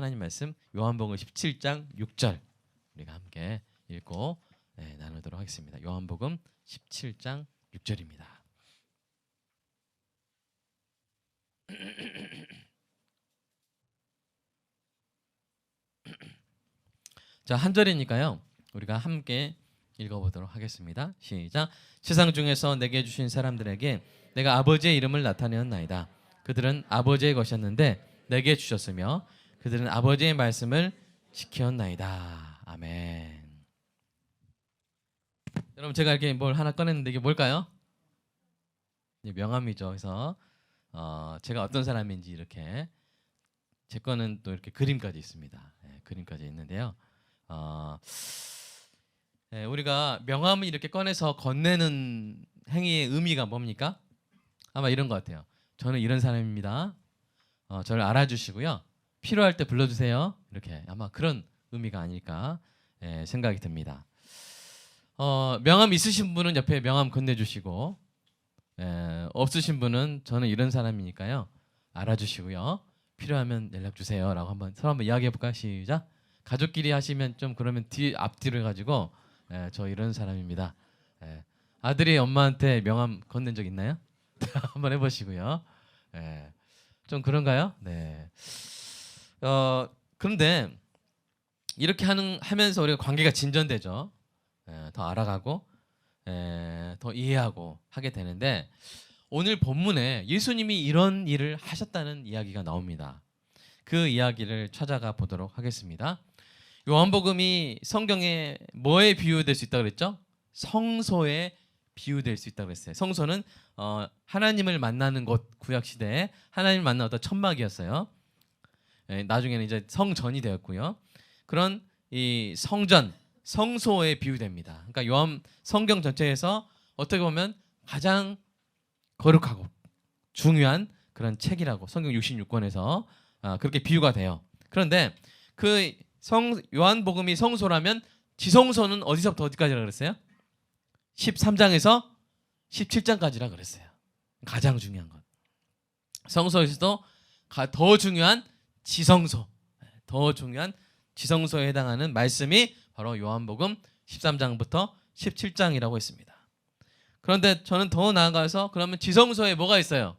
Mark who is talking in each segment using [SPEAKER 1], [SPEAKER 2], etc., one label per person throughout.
[SPEAKER 1] 하나님 말씀 요한복음 17장 6절 우리가 함께 읽고 나누도록 하겠습니다. 요한복음 17장 6절입니다. 자, 한 절이니까요. 우리가 함께 읽어보도록 하겠습니다. 시작. 세상 중에서 내게 주신 사람들에게 내가 아버지의 이름을 나타내었나이다. 그들은 아버지의 것이었는데 내게 주셨으며 그들은 아버지의 말씀을 지켰나이다. 아멘. 여러분, 제가 이렇게 뭘 하나 꺼냈는데 이게 뭘까요? 명함이죠. 그래서 제가 어떤 사람인지 이렇게 제 거는 또 이렇게 그림까지 있습니다. 그림까지 있는데요. 우리가 명함을 이렇게 꺼내서 건네는 행위의 의미가 뭡니까? 아마 이런 것 같아요. 저는 이런 사람입니다. 저를 알아주시고요. 필요할 때 불러주세요. 이렇게 아마 그런 의미가 아닐까 생각이 듭니다. 명함 있으신 분은 옆에 명함 건네주시고 없으신 분은 저는 이런 사람이니까요. 알아주시고요. 필요하면 연락주세요. 라고 서로 한번 이야기해볼까요? 시작. 가족끼리 하시면 좀 그러면 앞뒤로 해가지고 저 이런 사람입니다. 아들이 엄마한테 명함 건넨 적 있나요? 한번 해보시고요. 좀 그런가요? 네. 그런데 이렇게 하면서 우리가 관계가 진전되죠. 더 알아가고 더 이해하고 하게 되는데 오늘 본문에 예수님이 이런 일을 하셨다는 이야기가 나옵니다. 그 이야기를 찾아가 보도록 하겠습니다. 요한복음이 성경에 뭐에 비유될 수 있다고 그랬죠? 성소에 비유될 수 있다고 했어요. 성소는 하나님을 만나는 곳, 구약 시대에 하나님을 만나는 어떤 천막이었어요. 나중에는 이제 성전이 되었고요. 그런 이 성전, 성소에 비유됩니다. 그러니까 성경 전체에서 어떻게 보면 가장 거룩하고 중요한 그런 책이라고 성경 66권에서 그렇게 비유가 돼요. 그런데 그 요한복음이 성소라면 지성소는 어디서부터 어디까지라 그랬어요? 13장에서 17장까지라 그랬어요. 가장 중요한 것. 성소에서도 더 중요한 지성소, 더 중요한 지성소에 해당하는 말씀이 바로 요한복음 13장부터 17장이라고 했습니다. 그런데 저는 더 나아가서 그러면 지성소에 뭐가 있어요?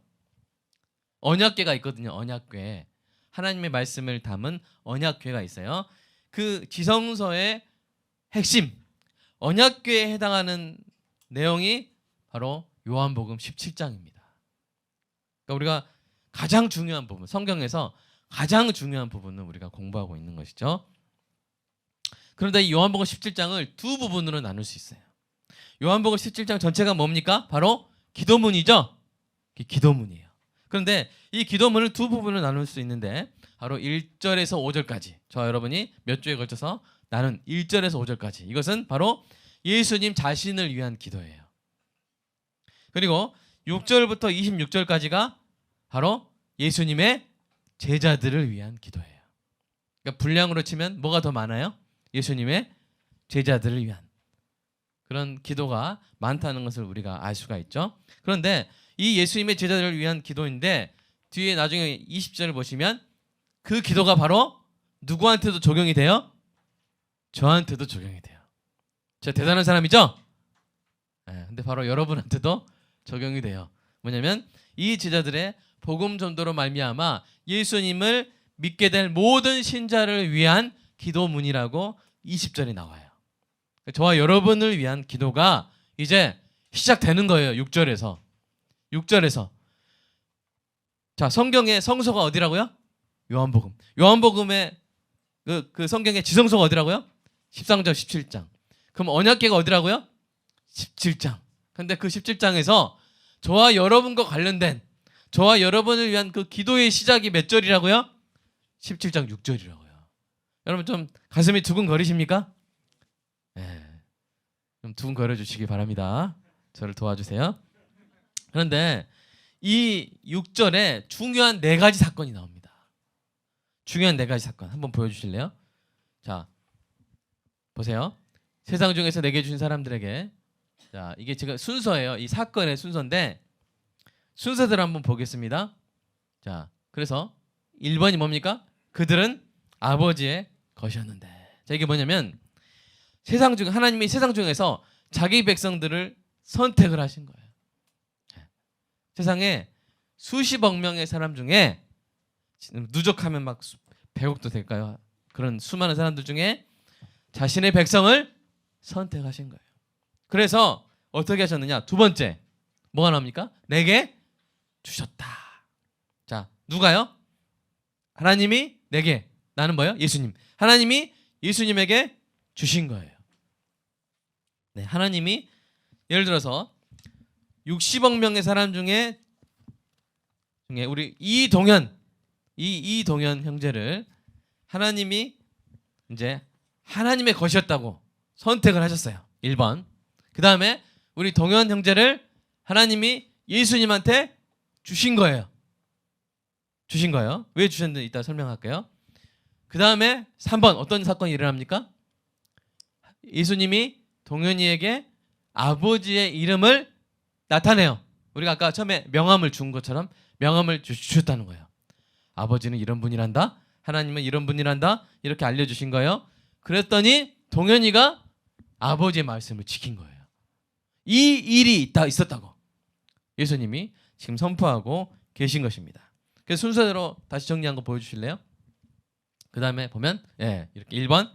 [SPEAKER 1] 언약궤가 있거든요. 언약궤. 하나님의 말씀을 담은 언약궤가 있어요. 그 지성소의 핵심, 언약궤에 해당하는 내용이 바로 요한복음 17장입니다. 그러니까 우리가 가장 중요한 부분, 성경에서 가장 중요한 부분을 우리가 공부하고 있는 것이죠. 그런데 이 요한복음 17장을 두 부분으로 나눌 수 있어요. 요한복음 17장 전체가 뭡니까? 바로 기도문이죠. 기도문이에요. 그런데 이 기도문을 두 부분으로 나눌 수 있는데 바로 1절에서 5절까지 저 여러분이 몇 주에 걸쳐서 나눈 1절에서 5절까지 이것은 바로 예수님 자신을 위한 기도예요. 그리고 6절부터 26절까지가 바로 예수님의 제자들을 위한 기도예요. 그러니까 분량으로 치면 뭐가 더 많아요? 예수님의 제자들을 위한 그런 기도가 많다는 것을 우리가 알 수가 있죠. 그런데 이 예수님의 제자들을 위한 기도인데 뒤에 나중에 20절을 보시면 그 기도가 바로 누구한테도 적용이 돼요? 저한테도 적용이 돼요. 제가 대단한 사람이죠? 근데 바로 여러분한테도 적용이 돼요. 뭐냐면 이 제자들의 복음 전도로 말미암아 예수님을 믿게 될 모든 신자를 위한 기도문이라고 20절에 나와요. 저와 여러분을 위한 기도가 이제 시작되는 거예요. 6절에서. 자, 성경의 성소가 어디라고요? 요한복음. 요한복음의 그 성경의 지성소가 어디라고요? 13장, 17장. 그럼 언약궤가 어디라고요? 17장. 근데 그 17장에서 저와 여러분과 관련된 저와 여러분을 위한 그 기도의 시작이 몇 절이라고요? 17장 6절이라고요. 여러분 좀 가슴이 두근거리십니까? 좀 두근거려 주시기 바랍니다. 저를 도와주세요. 그런데 이 6절에 중요한 4가지 사건이 나옵니다. 중요한 4가지 사건 한번 보여주실래요? 자, 보세요. 세상 중에서 내게 주신 사람들에게 자, 이게 지금 순서예요. 이 사건의 순서인데 순서대로 한번 보겠습니다. 자, 그래서 1번이 뭡니까? 그들은 아버지의 것이었는데. 자, 이게 뭐냐면 세상 중 하나님이 세상 중에서 자기 백성들을 선택을 하신 거예요. 세상에 수십억 명의 사람 중에 누적하면 막 100억도 될까요? 그런 수많은 사람들 중에 자신의 백성을 선택하신 거예요. 그래서 어떻게 하셨느냐? 두 번째 뭐가 나옵니까? 내게 주셨다. 자, 누가요? 하나님이 내게, 나는 뭐예요? 예수님. 하나님이 예수님에게 주신 거예요. 네, 하나님이 예를 들어서 60억 명의 사람 중에 우리 이동현 형제를 하나님이 이제 하나님의 것이었다고 선택을 하셨어요. 1번. 그 다음에 우리 동현 형제를 하나님이 예수님한테 주신 거예요. 주신 거예요. 왜 주셨는지 이따 설명할게요. 그 다음에 3번 어떤 사건이 일어납니까? 예수님이 동현이에게 아버지의 이름을 나타내요. 우리가 아까 처음에 명함을 준 것처럼 명함을 주셨다는 거예요. 아버지는 이런 분이란다. 하나님은 이런 분이란다. 이렇게 알려주신 거예요. 그랬더니 동현이가 아버지의 말씀을 지킨 거예요. 이 일이 있었다고 예수님이 지금 선포하고 계신 것입니다. 그래서 순서대로 다시 정리한 거 보여주실래요? 그 다음에 보면 이렇게 1번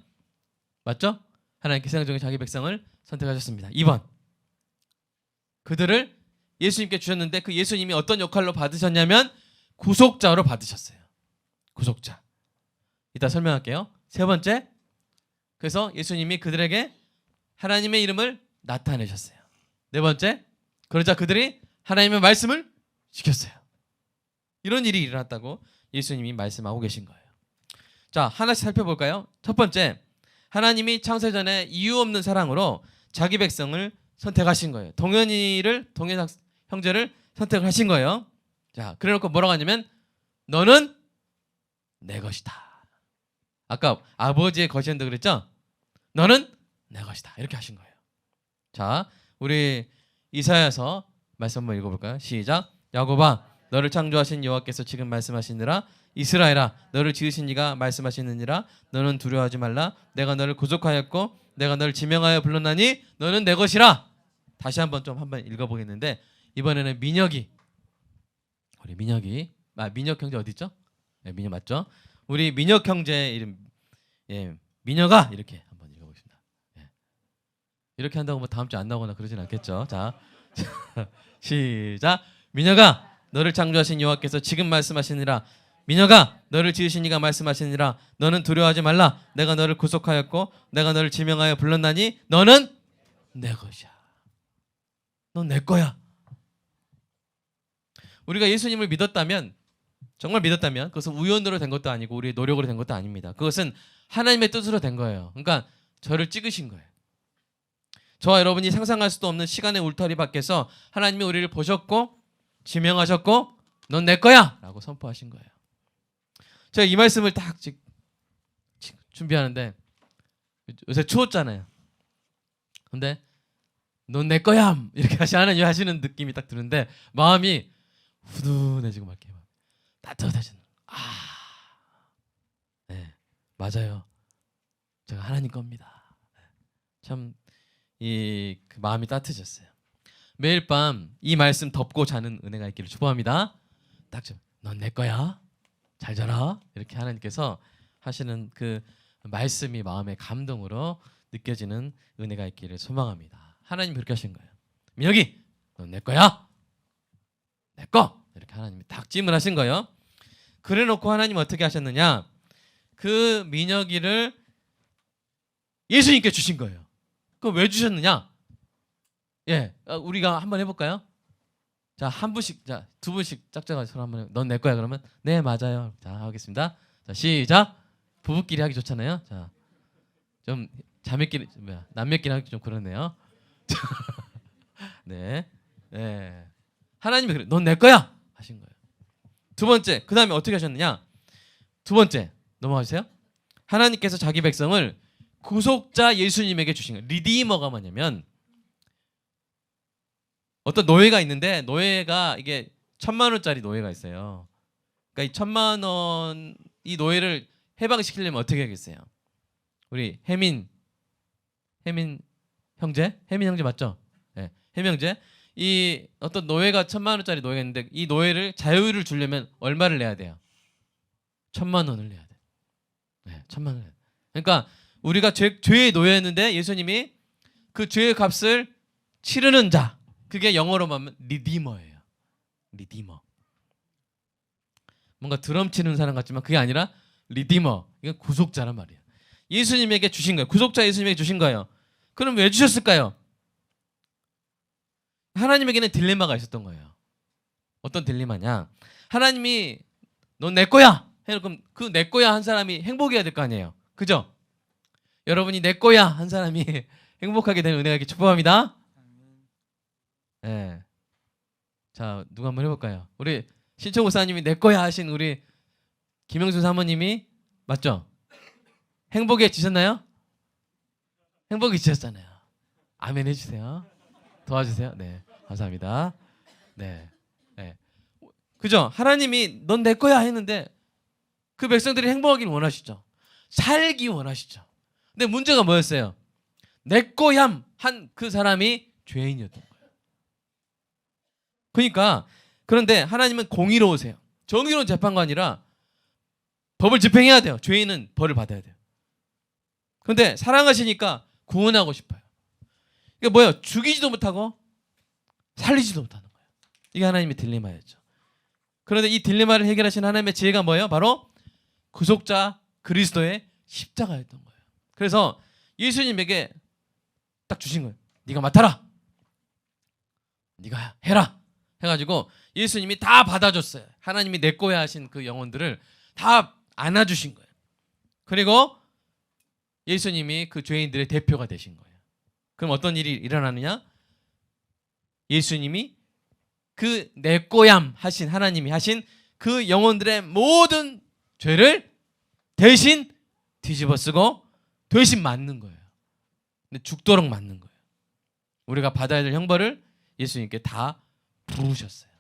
[SPEAKER 1] 맞죠? 하나님께 세상 중에 자기 백성을 선택하셨습니다. 2번 그들을 예수님께 주셨는데 그 예수님이 어떤 역할로 받으셨냐면 구속자로 받으셨어요. 구속자. 이따 설명할게요. 세 번째, 그래서 예수님이 그들에게 하나님의 이름을 나타내셨어요. 네 번째, 그러자 그들이 하나님의 말씀을 지켰어요. 이런 일이 일어났다고 예수님이 말씀하고 계신 거예요. 자, 하나씩 살펴볼까요? 첫 번째, 하나님이 창세 전에 이유 없는 사랑으로 자기 백성을 선택하신 거예요. 동현 형제를 선택하신 거예요. 자, 그래놓고 뭐라고 하냐면 너는 내 것이다. 아까 아버지의 것이었는데 그랬죠? 너는 내 것이다. 이렇게 하신 거예요. 자, 우리 이사야서 말씀 한번 읽어볼까요? 시작. 야곱아, 너를 창조하신 여호와께서 지금 말씀하시느라. 이스라엘아, 너를 지으신 이가 말씀하시느니라. 너는 두려워하지 말라. 내가 너를 구속하였고 내가 너를 지명하여 불렀나니 너는 내 것이라. 다시 한번 읽어보겠는데 이번에는 우리 민혁 형제 어디 있죠? 네, 민혁 맞죠? 우리 민혁 형제 이름 민혁아 이렇게 한번 읽어보겠습니다. 이렇게 한다고 뭐 다음 주에 안 나오거나 그러진 않겠죠? 자, 시작. 민혁아, 너를 창조하신 여호와께서 지금 말씀하시니라. 민혁아, 너를 지으신 이가 말씀하시니라. 너는 두려워하지 말라. 내가 너를 구속하였고 내가 너를 지명하여 불렀나니 너는 내 것이야. 넌 내 거야. 우리가 예수님을 믿었다면, 정말 믿었다면 그것은 우연으로 된 것도 아니고 우리의 노력으로 된 것도 아닙니다. 그것은 하나님의 뜻으로 된 거예요. 그러니까 저를 찍으신 거예요. 저와 여러분이 상상할 수도 없는 시간의 울타리 밖에서 하나님이 우리를 보셨고 지명하셨고 넌 내 거야 라고 선포하신 거예요. 제가 이 말씀을 딱 준비하는데 요새 추웠잖아요. 근데 넌 내 거야 이렇게 하시는 느낌이 딱 드는데 마음이 후둔해지고 말게요. 따뜻해지는. 네, 맞아요. 제가 하나님 겁니다. 참 그 마음이 따뜻해졌어요. 매일 밤 이 말씀 덮고 자는 은혜가 있기를 축복합니다. 딱 좀 넌 내 거야. 잘 자라. 이렇게 하나님께서 하시는 그 말씀이 마음의 감동으로 느껴지는 은혜가 있기를 소망합니다. 하나님 그렇게 하신 거예요. 민혁이, 넌 내 거야. 내 거. 이렇게 하나님이 딱 찜을 거예요. 그래놓고 하나님 어떻게 하셨느냐? 그 민혁이를 예수님께 주신 거예요. 그럼 왜 주셨느냐? 우리가 한번 해볼까요? 자, 한 분씩, 자, 두 분씩 짝짝하게 서로 한번 넌 내 거야 그러면 네 맞아요. 자, 하겠습니다. 자, 시작. 부부끼리 하기 좋잖아요. 자, 좀 자매끼리 남매끼리 하기 좀 그러네요. 네, 하나님이 그래, 넌 내 거야 하신 거예요. 두 번째, 그 다음에 어떻게 하셨느냐? 두 번째 넘어가 주세요. 하나님께서 자기 백성을 구속자 예수님에게 주신 거예요. 리디머가 뭐냐면 어떤 노예가 있는데 노예가 이게 1,000만 원짜리 노예가 있어요. 그러니까 이 1,000만 원 이 노예를 해방시키려면 어떻게 하겠어요? 우리 혜민 형제? 혜민 형제 맞죠? 네, 혜민 형제. 이 어떤 노예가 1,000만 원짜리 노예가 있는데 이 노예를 자유를 주려면 얼마를 내야 돼요? 1,000만 원을 내야 돼. 네, 1,000만 원. 그러니까 우리가 죄의 노예였는데 예수님이 그 죄의 값을 치르는 자. 그게 영어로 말하면 리디머예요. 리디머. 뭔가 드럼 치는 사람 같지만 그게 아니라 리디머. 이건 구속자란 말이에요. 예수님에게 주신 거예요. 구속자 예수님에게 주신 거예요. 그럼 왜 주셨을까요? 하나님에게는 딜레마가 있었던 거예요. 어떤 딜레마냐? 하나님이 넌 내 거야. 그럼 그 내 거야 한 사람이 행복해야 될 거 아니에요. 그죠? 여러분이 내 거야 한 사람이 행복하게 되는 은혜가 있게 축복합니다. 네. 자, 누가 한번 해볼까요? 우리 신청 목사님이 내 거야 하신 우리 김영수 사모님이 맞죠? 행복해지셨나요? 행복해지셨잖아요. 아멘 해주세요. 도와주세요. 네, 감사합니다. 네, 네. 그죠? 하나님이 넌 내 거야 했는데 그 백성들이 행복하길 원하시죠. 살기 원하시죠. 근데 문제가 뭐였어요? 내 거얌 한 그 사람이 죄인이었던 거예요. 그러니까 그런데 하나님은 공의로우세요. 정의로운 재판관이라 법을 집행해야 돼요. 죄인은 벌을 받아야 돼요. 그런데 사랑하시니까 구원하고 싶어요. 이게 뭐예요? 죽이지도 못하고 살리지도 못하는 거예요. 이게 하나님의 딜레마였죠. 그런데 이 딜레마를 해결하신 하나님의 지혜가 뭐예요? 바로 구속자 그리스도의 십자가였던 거예요. 그래서 예수님에게 딱 주신 거예요. 네가 맡아라. 네가 해라. 해가지고 예수님이 다 받아줬어요. 하나님이 내 거야 하신 그 영혼들을 다 안아주신 거예요. 그리고 예수님이 그 죄인들의 대표가 되신 거예요. 그럼 어떤 일이 일어나느냐? 예수님이 그 내 거얌 하신 하나님이 하신 그 영혼들의 모든 죄를 대신 뒤집어 쓰고 대신 맞는 거예요. 근데 죽도록 맞는 거예요. 우리가 받아야 될 형벌을 예수님께 다 부으셨어요.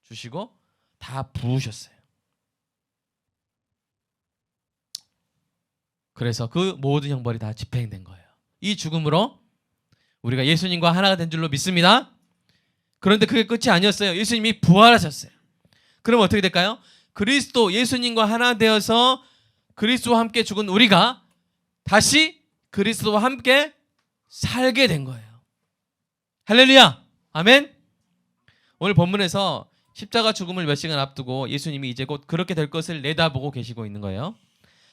[SPEAKER 1] 주시고 다 부으셨어요. 그래서 그 모든 형벌이 다 집행된 거예요. 이 죽음으로 우리가 예수님과 하나가 된 줄로 믿습니다. 그런데 그게 끝이 아니었어요. 예수님이 부활하셨어요. 그럼 어떻게 될까요? 그리스도 예수님과 하나 되어서 그리스도와 함께 죽은 우리가 다시 그리스도와 함께 살게 된 거예요. 할렐루야. 아멘. 오늘 본문에서 십자가 죽음을 몇 시간 앞두고 예수님이 이제 곧 그렇게 될 것을 내다보고 계시고 있는 거예요.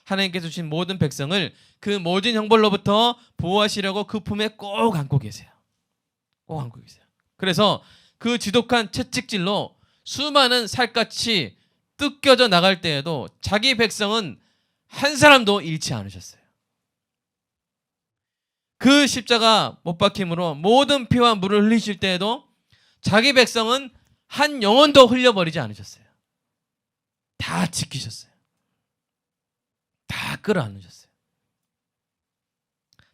[SPEAKER 1] 하나님께서 주신 모든 백성을 그 모든 형벌로부터 보호하시려고 그 품에 꼭 안고 계세요. 꼭 안고 계세요. 그래서 그 지독한 채찍질로 수많은 살갗이 뜯겨져 나갈 때에도 자기 백성은 한 사람도 잃지 않으셨어요. 그 십자가 못 박힘으로 모든 피와 물을 흘리실 때에도 자기 백성은 한 영혼도 흘려버리지 않으셨어요. 다 지키셨어요. 다 끌어안으셨어요.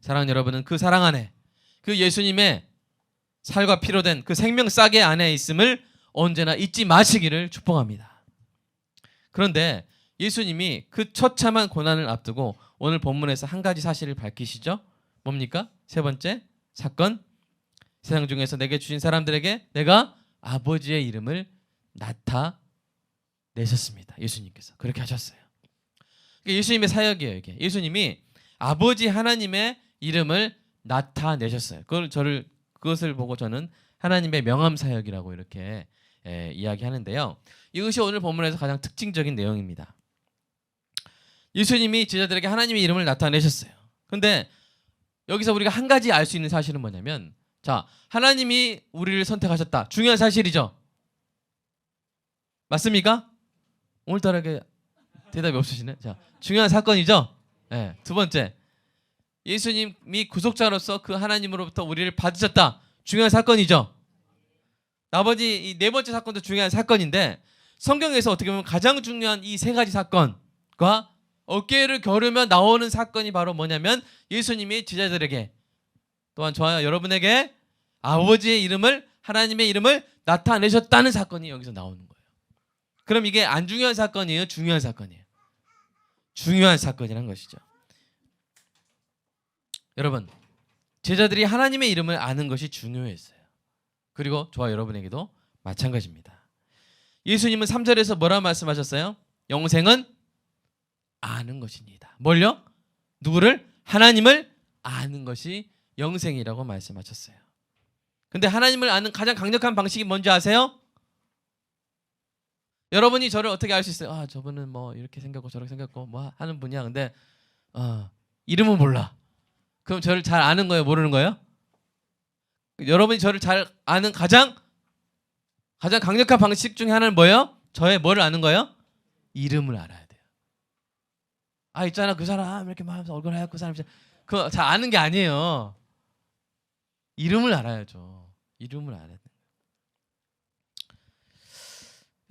[SPEAKER 1] 사랑하는 여러분은 그 사랑 안에 그 예수님의 살과 피로 된 그 생명 싸게 안에 있음을 언제나 잊지 마시기를 축복합니다. 그런데 예수님이 그 처참한 고난을 앞두고 오늘 본문에서 한 가지 사실을 밝히시죠. 뭡니까? 세 번째 사건. 세상 중에서 내게 주신 사람들에게 내가 아버지의 이름을 나타내셨습니다. 예수님께서 그렇게 하셨어요. 예수님의 사역이에요. 이게 예수님이 아버지 하나님의 이름을 나타내셨어요. 그것을 보고 저는 하나님의 명함 사역이라고 이렇게 이야기하는데요. 이것이 오늘 본문에서 가장 특징적인 내용입니다. 예수님이 제자들에게 하나님의 이름을 나타내셨어요. 그런데 여기서 우리가 한 가지 알 수 있는 사실은 뭐냐면, 자, 하나님이 우리를 선택하셨다. 중요한 사실이죠. 맞습니까? 오늘따라 대답이 없으시네. 자, 중요한 사건이죠. 네, 두 번째, 예수님이 구속자로서 그 하나님으로부터 우리를 받으셨다. 중요한 사건이죠. 나머지 이 네 번째 사건도 중요한 사건인데 성경에서 어떻게 보면 가장 중요한 이 세 가지 사건과 어깨를 겨루며 나오는 사건이 바로 뭐냐면 예수님이 제자들에게 또한 저와 여러분에게 아버지의 이름을 하나님의 이름을 나타내셨다는 사건이 여기서 나오는 거예요. 그럼 이게 안 중요한 사건이에요? 중요한 사건이에요? 중요한 사건이라는 것이죠. 여러분, 제자들이 하나님의 이름을 아는 것이 중요했어요. 그리고 저와 여러분에게도 마찬가지입니다. 예수님은 3절에서 뭐라 말씀하셨어요? 영생은 아는 것입니다. 뭘요? 누구를? 하나님을 아는 것이 영생이라고 말씀하셨어요. 근데 하나님을 아는 가장 강력한 방식이 뭔지 아세요? 여러분이 저를 어떻게 알 수 있어요? 아, 저분은 뭐 이렇게 생겼고 저렇게 생겼고 뭐 하는 분이야. 근데 이름은 몰라. 그럼 저를 잘 아는 거예요? 모르는 거예요? 여러분이 저를 잘 아는 가장 강력한 방식 중에 하나는 뭐예요? 저의 뭐를 아는 거예요? 이름을 알아야 돼요. 아, 있잖아 그 사람 이렇게 막 하면서 얼굴 하얗고 그 사람 그거 잘 아는 게 아니에요. 이름을 알아야죠. 이름을 알아야 돼요.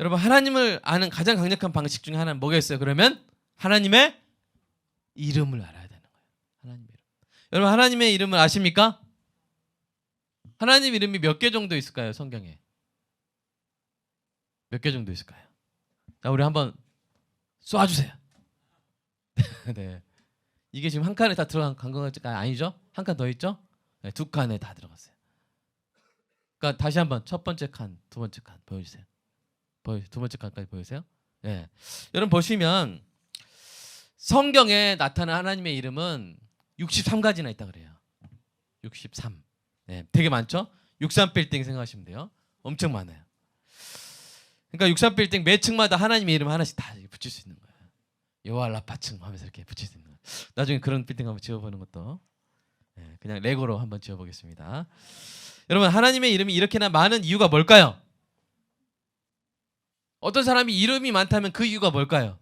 [SPEAKER 1] 여러분, 하나님을 아는 가장 강력한 방식 중에 하나는 뭐겠어요? 그러면 하나님의 이름을 알아야 되는 거예요. 하나님의 이름. 여러분, 하나님의 이름을 아십니까? 하나님 이름이 몇 개 정도 있을까요? 성경에 몇 개 정도 있을까요? 자, 우리 한번 쏘아주세요. 네, 이게 지금 한 칸에 다 들어간 거가 아니죠? 한 칸 더 있죠? 네, 두 칸에 다 들어갔어요. 그러니까 다시 한번 첫 번째 칸, 두 번째 칸 보여주세요. 두 번째 칸까지 보여주세요. 네. 여러분 보시면 성경에 나타난 하나님의 이름은 63가지나 있다 그래요. 63. 네, 되게 많죠? 63빌딩 생각하시면 돼요. 엄청 많아요. 그러니까 63빌딩 매 층마다 하나님의 이름 하나씩 다 붙일 수 있는 거예요. 여호와 라파층 하면서 이렇게 붙일 수 있는 거예요. 나중에 그런 빌딩 한번 지어보는 것도 그냥 레고로 한번 지어보겠습니다. 여러분, 하나님의 이름이 이렇게나 많은 이유가 뭘까요? 어떤 사람이 이름이 많다면 그 이유가 뭘까요?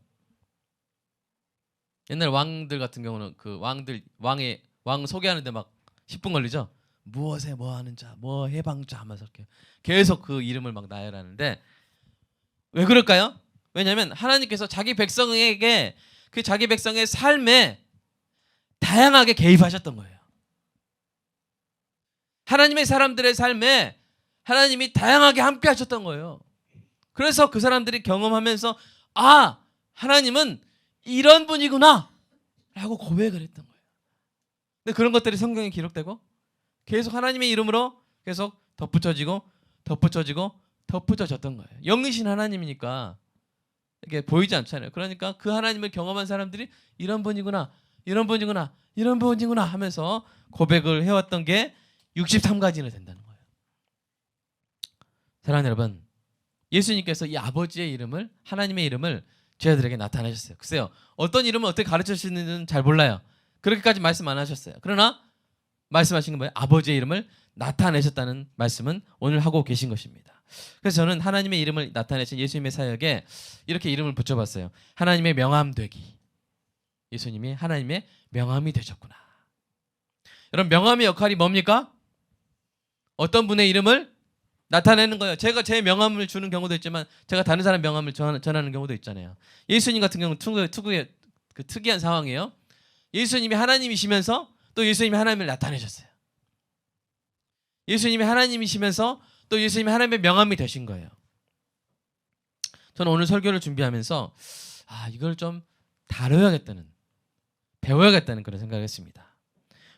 [SPEAKER 1] 옛날 왕들 같은 경우는 그 왕 소개하는데 막 10분 걸리죠. 무엇에 뭐 하는 자, 뭐 해방자 하면서 이렇게 계속 그 이름을 막 나열하는데 왜 그럴까요? 왜냐하면 하나님께서 자기 백성에게 그 자기 백성의 삶에 다양하게 개입하셨던 거예요. 하나님의 사람들의 삶에 하나님이 다양하게 함께 하셨던 거예요. 그래서 그 사람들이 경험하면서 아, 하나님은 이런 분이구나 라고 고백을 했던 거예요. 근데 그런 것들이 성경에 기록되고 계속 하나님의 이름으로 계속 덧붙여지고 덧붙여졌던 거예요. 영이신 하나님이니까 이게 보이지 않잖아요. 그러니까 그 하나님을 경험한 사람들이 이런 분이구나 하면서 고백을 해왔던 게 63가지나 된다는 거예요. 사랑하는 여러분, 예수님께서 이 아버지의 이름을, 하나님의 이름을 제자들에게 나타내셨어요. 글쎄요, 어떤 이름을 어떻게 가르치시는지는 잘 몰라요. 그렇게까지 말씀 안 하셨어요. 그러나 말씀하신 건 뭐예요? 아버지의 이름을 나타내셨다는 말씀은 오늘 하고 계신 것입니다. 그래서 저는 하나님의 이름을 나타내신 예수님의 사역에 이렇게 이름을 붙여봤어요. 하나님의 명함 되기. 예수님이 하나님의 명함이 되셨구나. 여러분, 명함의 역할이 뭡니까? 어떤 분의 이름을 나타내는 거예요. 제가 제 명함을 주는 경우도 있지만 제가 다른 사람 명함을 전하는 경우도 있잖아요. 예수님 같은 경우는 특이한 상황이에요. 예수님이 하나님이시면서 또 예수님이 하나님을 나타내셨어요. 예수님이 하나님이시면서 또 예수님이 하나님의 명함이 되신 거예요. 저는 오늘 설교를 준비하면서 이걸 좀 다뤄야겠다는, 배워야겠다는 그런 생각을 했습니다.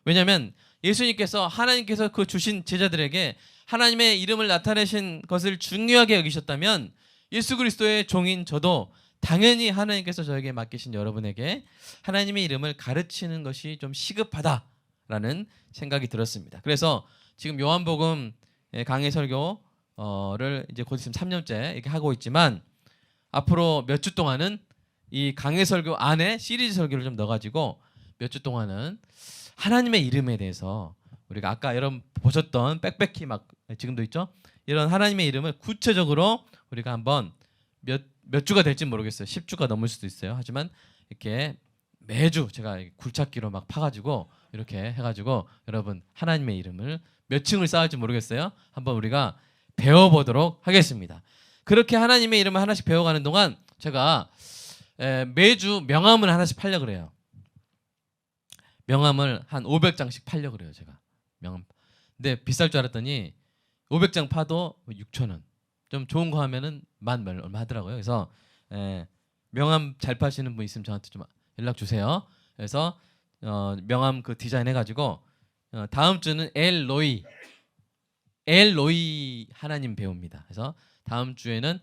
[SPEAKER 1] 왜냐하면 예수님께서 하나님께서 그 주신 제자들에게 하나님의 이름을 나타내신 것을 중요하게 여기셨다면 예수 그리스도의 종인 저도 당연히 하나님께서 저에게 맡기신 여러분에게 하나님의 이름을 가르치는 것이 좀 시급하다라는 생각이 들었습니다. 그래서 지금 요한복음 강해 설교를 이제 곧 있으면 3년째 이렇게 하고 있지만 앞으로 몇 주 동안은 이 강해 설교 안에 시리즈 설교를 좀 넣어가지고 몇 주 동안은 하나님의 이름에 대해서 우리가 아까 여러분 보셨던 빽빽히 막 지금도 있죠? 이런 하나님의 이름을 구체적으로 우리가 한번 몇 주가 될지 모르겠어요. 10주가 넘을 수도 있어요. 하지만 이렇게 매주 제가 굴착기로 막 파가지고 이렇게 해가지고 여러분 하나님의 이름을 몇 층을 쌓을지 모르겠어요. 한번 우리가 배워보도록 하겠습니다. 그렇게 하나님의 이름을 하나씩 배워가는 동안 제가 매주 명함을 하나씩 팔려고 그래요. 명함을 한 500장씩 팔려고 그래요. 제가 명함. 근데 비쌀 줄 알았더니 500장 파도 6,000원. 좀 좋은 거 하면은 얼마 하더라고요. 그래서 명함 잘 파시는 분 있으면 저한테 좀 연락 주세요. 그래서 명함 그 디자인 해가지고 다음 주는 엘로이 하나님 배웁니다. 그래서 다음 주에는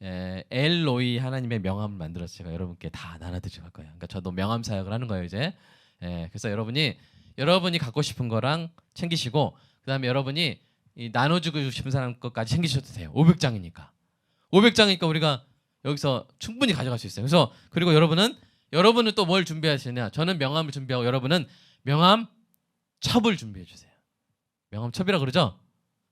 [SPEAKER 1] 엘로이 하나님의 명함을 만들어서 제가 여러분께 다 나눠드릴 거예요. 그러니까 저도 명함 사역을 하는 거예요 이제. 그래서 여러분이 갖고 싶은 거랑 챙기시고 그다음에 여러분이 나눠주고 싶은 사람 것까지 챙기셔도 돼요. 500장이니까 우리가 여기서 충분히 가져갈 수 있어요. 그래서 그리고 여러분은 또 뭘 준비하시냐? 저는 명함을 준비하고 여러분은 명함첩을 준비해 주세요. 명함첩이라 그러죠?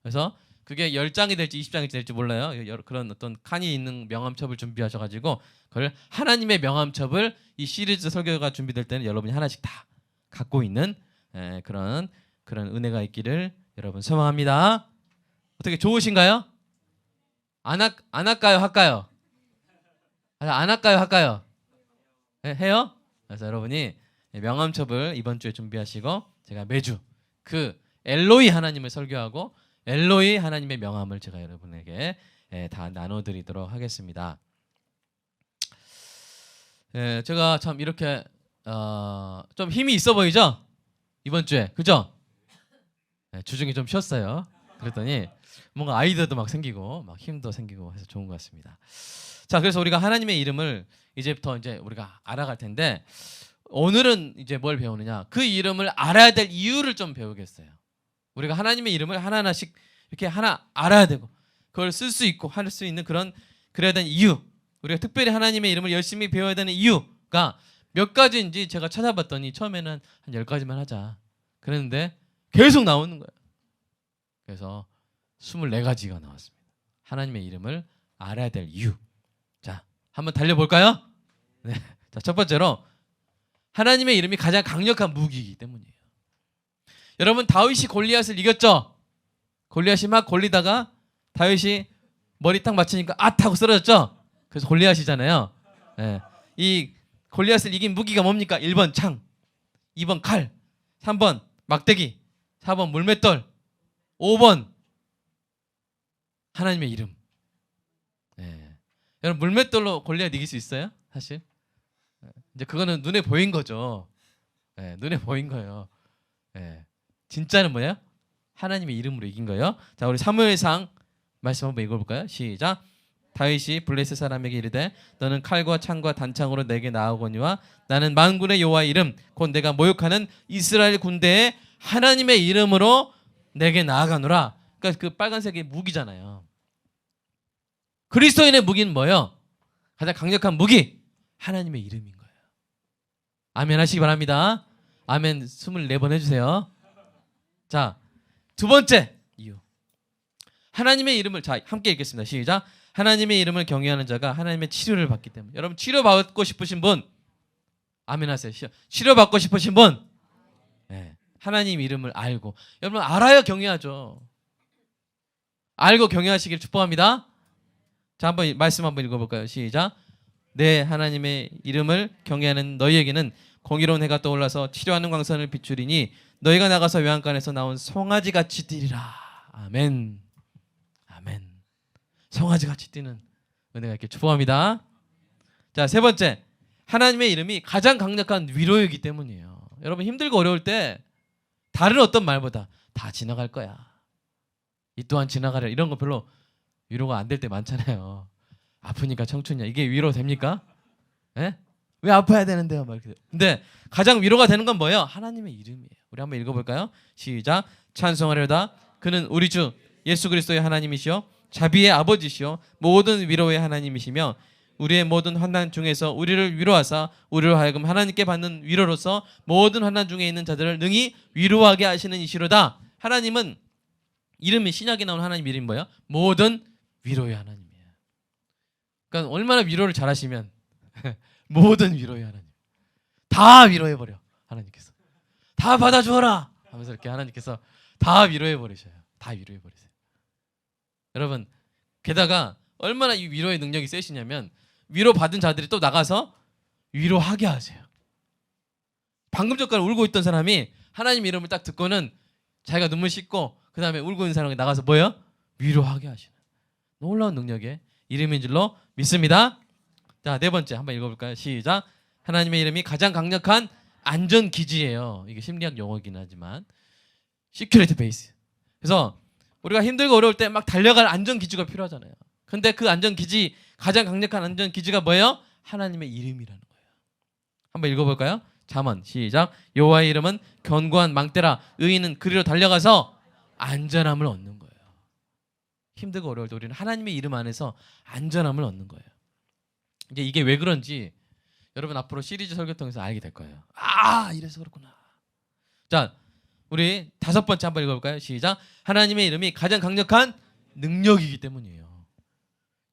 [SPEAKER 1] 그래서 그게 10장이 될지 20장이 될지 몰라요. 그런 어떤 칸이 있는 명함첩을 준비하셔가지고 그걸 하나님의 명함첩을 이 시리즈 설교가 준비될 때는 여러분이 하나씩 다 갖고 있는 그런 은혜가 있기를 여러분 소망합니다. 어떻게 좋으신가요? 안 할까요? 할까요? 안 할까요? 할까요? 해요? 그래서 여러분이 명함첩을 이번 주에 준비하시고 제가 매주 그 엘로이 하나님을 설교하고 엘로이 하나님의 명함을 제가 여러분에게 다 나눠드리도록 하겠습니다. 제가 참 이렇게 좀 힘이 있어 보이죠? 이번 주에 그죠? 주중에 좀 쉬었어요. 그랬더니 뭔가 아이디어도 막 생기고 막 힘도 생기고 해서 좋은 것 같습니다. 자, 그래서 우리가 하나님의 이름을 이제부터 이제 우리가 알아갈 텐데 오늘은 이제 뭘 배우느냐? 그 이름을 알아야 될 이유를 좀 배우겠어요. 우리가 하나님의 이름을 하나하나씩 이렇게 하나 알아야 되고 그걸 쓸 수 있고 할 수 있는 그래야 되는 이유, 우리가 특별히 하나님의 이름을 열심히 배워야 되는 이유가 몇 가지인지 제가 찾아봤더니 처음에는 한 10가지만 하자 그랬는데 계속 나오는 거예요. 그래서 24가지가 나왔습니다. 하나님의 이름을 알아야 될 이유. 자, 한번 달려볼까요? 네. 자, 첫 번째로 하나님의 이름이 가장 강력한 무기이기 때문이에요. 여러분 다윗이 골리앗을 이겼죠? 골리앗이 막 골리다가 다윗이 머리 딱 맞추니까 하고 쓰러졌죠? 그래서 골리앗이잖아요. 네. 이 골리앗을 이긴 무기가 뭡니까? 1번 창, 2번 칼, 3번 막대기, 4번 물맷돌, 5번 하나님의 이름. 네. 여러분 물맷돌로 골리앗 이길 수 있어요? 사실 이제 그거는 눈에 보인 거죠. 네, 눈에 보인 거예요. 네. 진짜는 뭐예요? 하나님의 이름으로 이긴 거예요. 자, 우리 사무엘상 말씀 한번 읽어볼까요? 시작. 다윗이 블레셋 사람에게 이르되 너는 칼과 창과 단창으로 내게 나아오거니와 나는 만군의 여호와의 이름 곧 내가 모욕하는 이스라엘 군대의 하나님의 이름으로 내게 나아가노라. 그러니까 그 빨간색이 무기잖아요. 그리스도인의 무기는 뭐예요? 가장 강력한 무기 하나님의 이름인 거예요. 아멘 하시기 바랍니다. 아멘 24번 해주세요. 자, 두 번째 이유. 하나님의 이름을 자 함께 읽겠습니다. 시작. 하나님의 이름을 경외하는 자가 하나님의 치료를 받기 때문에. 여러분 치료받고 싶으신 분 아멘 하세요. 치료받고 싶으신 분 네. 하나님 이름을 알고. 여러분 알아야 경외하죠. 알고 경외하시길 축복합니다. 자, 한번 말씀 한번 읽어볼까요? 시작. 내 하나님의 이름을 경외하는 너희에게는 공의로운 해가 떠올라서 치료하는 광선을 비추리니 너희가 나가서 외양간에서 나온 송아지같이 뛰리라. 아멘. 아멘. 송아지같이 뛰는 은혜가 있게 축복합니다. 자, 세 번째. 하나님의 이름이 가장 강력한 위로이기 때문이에요. 여러분 힘들고 어려울 때 다른 어떤 말보다 다 지나갈 거야. 이 또한 지나가려. 이런 거 별로 위로가 안 될 때 많잖아요. 아프니까 청춘이야. 이게 위로 됩니까? 예? 왜 아파야 되는데요? 막 이렇게. 근데 가장 위로가 되는 건 뭐예요? 하나님의 이름이에요. 우리 한번 읽어볼까요? 시작. 찬송하려다 그는 우리 주 예수 그리스도의 하나님이시요 자비의 아버지시요 모든 위로의 하나님이시며 우리의 모든 환난 중에서 우리를 위로하사 우리로 하여금 하나님께 받는 위로로서 모든 환난 중에 있는 자들을 능히 위로하게 하시는 이시로다. 하나님은 이름이 신약에 나온 하나님 이름이 뭐예요? 모든 위로의 하나님이에요. 그러니까 얼마나 위로를 잘하시면 모든 위로의 하나님 다 위로해버려. 하나님께서 다 받아주어라 하면서 이렇게 하나님께서 다 위로해버리셔요. 다 위로해버리세요. 여러분 게다가 얼마나 이 위로의 능력이 세시냐면 위로받은 자들이 또 나가서 위로하게 하세요. 방금 전까지 울고 있던 사람이 하나님 이름을 딱 듣고는 자기가 눈물 씻고 그 다음에 울고 있는 사람이 나가서 뭐예요? 위로하게 하시는 놀라운 능력의 이름인 줄로 믿습니다. 자, 네 번째 한번 읽어볼까요? 시작. 하나님의 이름이 가장 강력한 안전 기지예요. 이게 심리학 용어이긴 하지만 시큐리티 베이스. 그래서 우리가 힘들고 어려울 때 막 달려갈 안전 기지가 필요하잖아요. 근데 그 안전 기지, 가장 강력한 안전 기지가 뭐예요? 하나님의 이름이라는 거예요. 한번 읽어볼까요? 잠언 시작. 여호와의 이름은 견고한 망대라. 의인은 그리로 달려가서 안전함을 얻는 거예요. 힘들고 어려울 때 우리는 하나님의 이름 안에서 안전함을 얻는 거예요. 이제 이게 왜 그런지 여러분 앞으로 시리즈 설교 통해서 알게 될 거예요. 아, 이래서 그렇구나. 자, 우리 5번째 한번 읽어볼까요? 시작. 하나님의 이름이 가장 강력한 능력이기 때문이에요.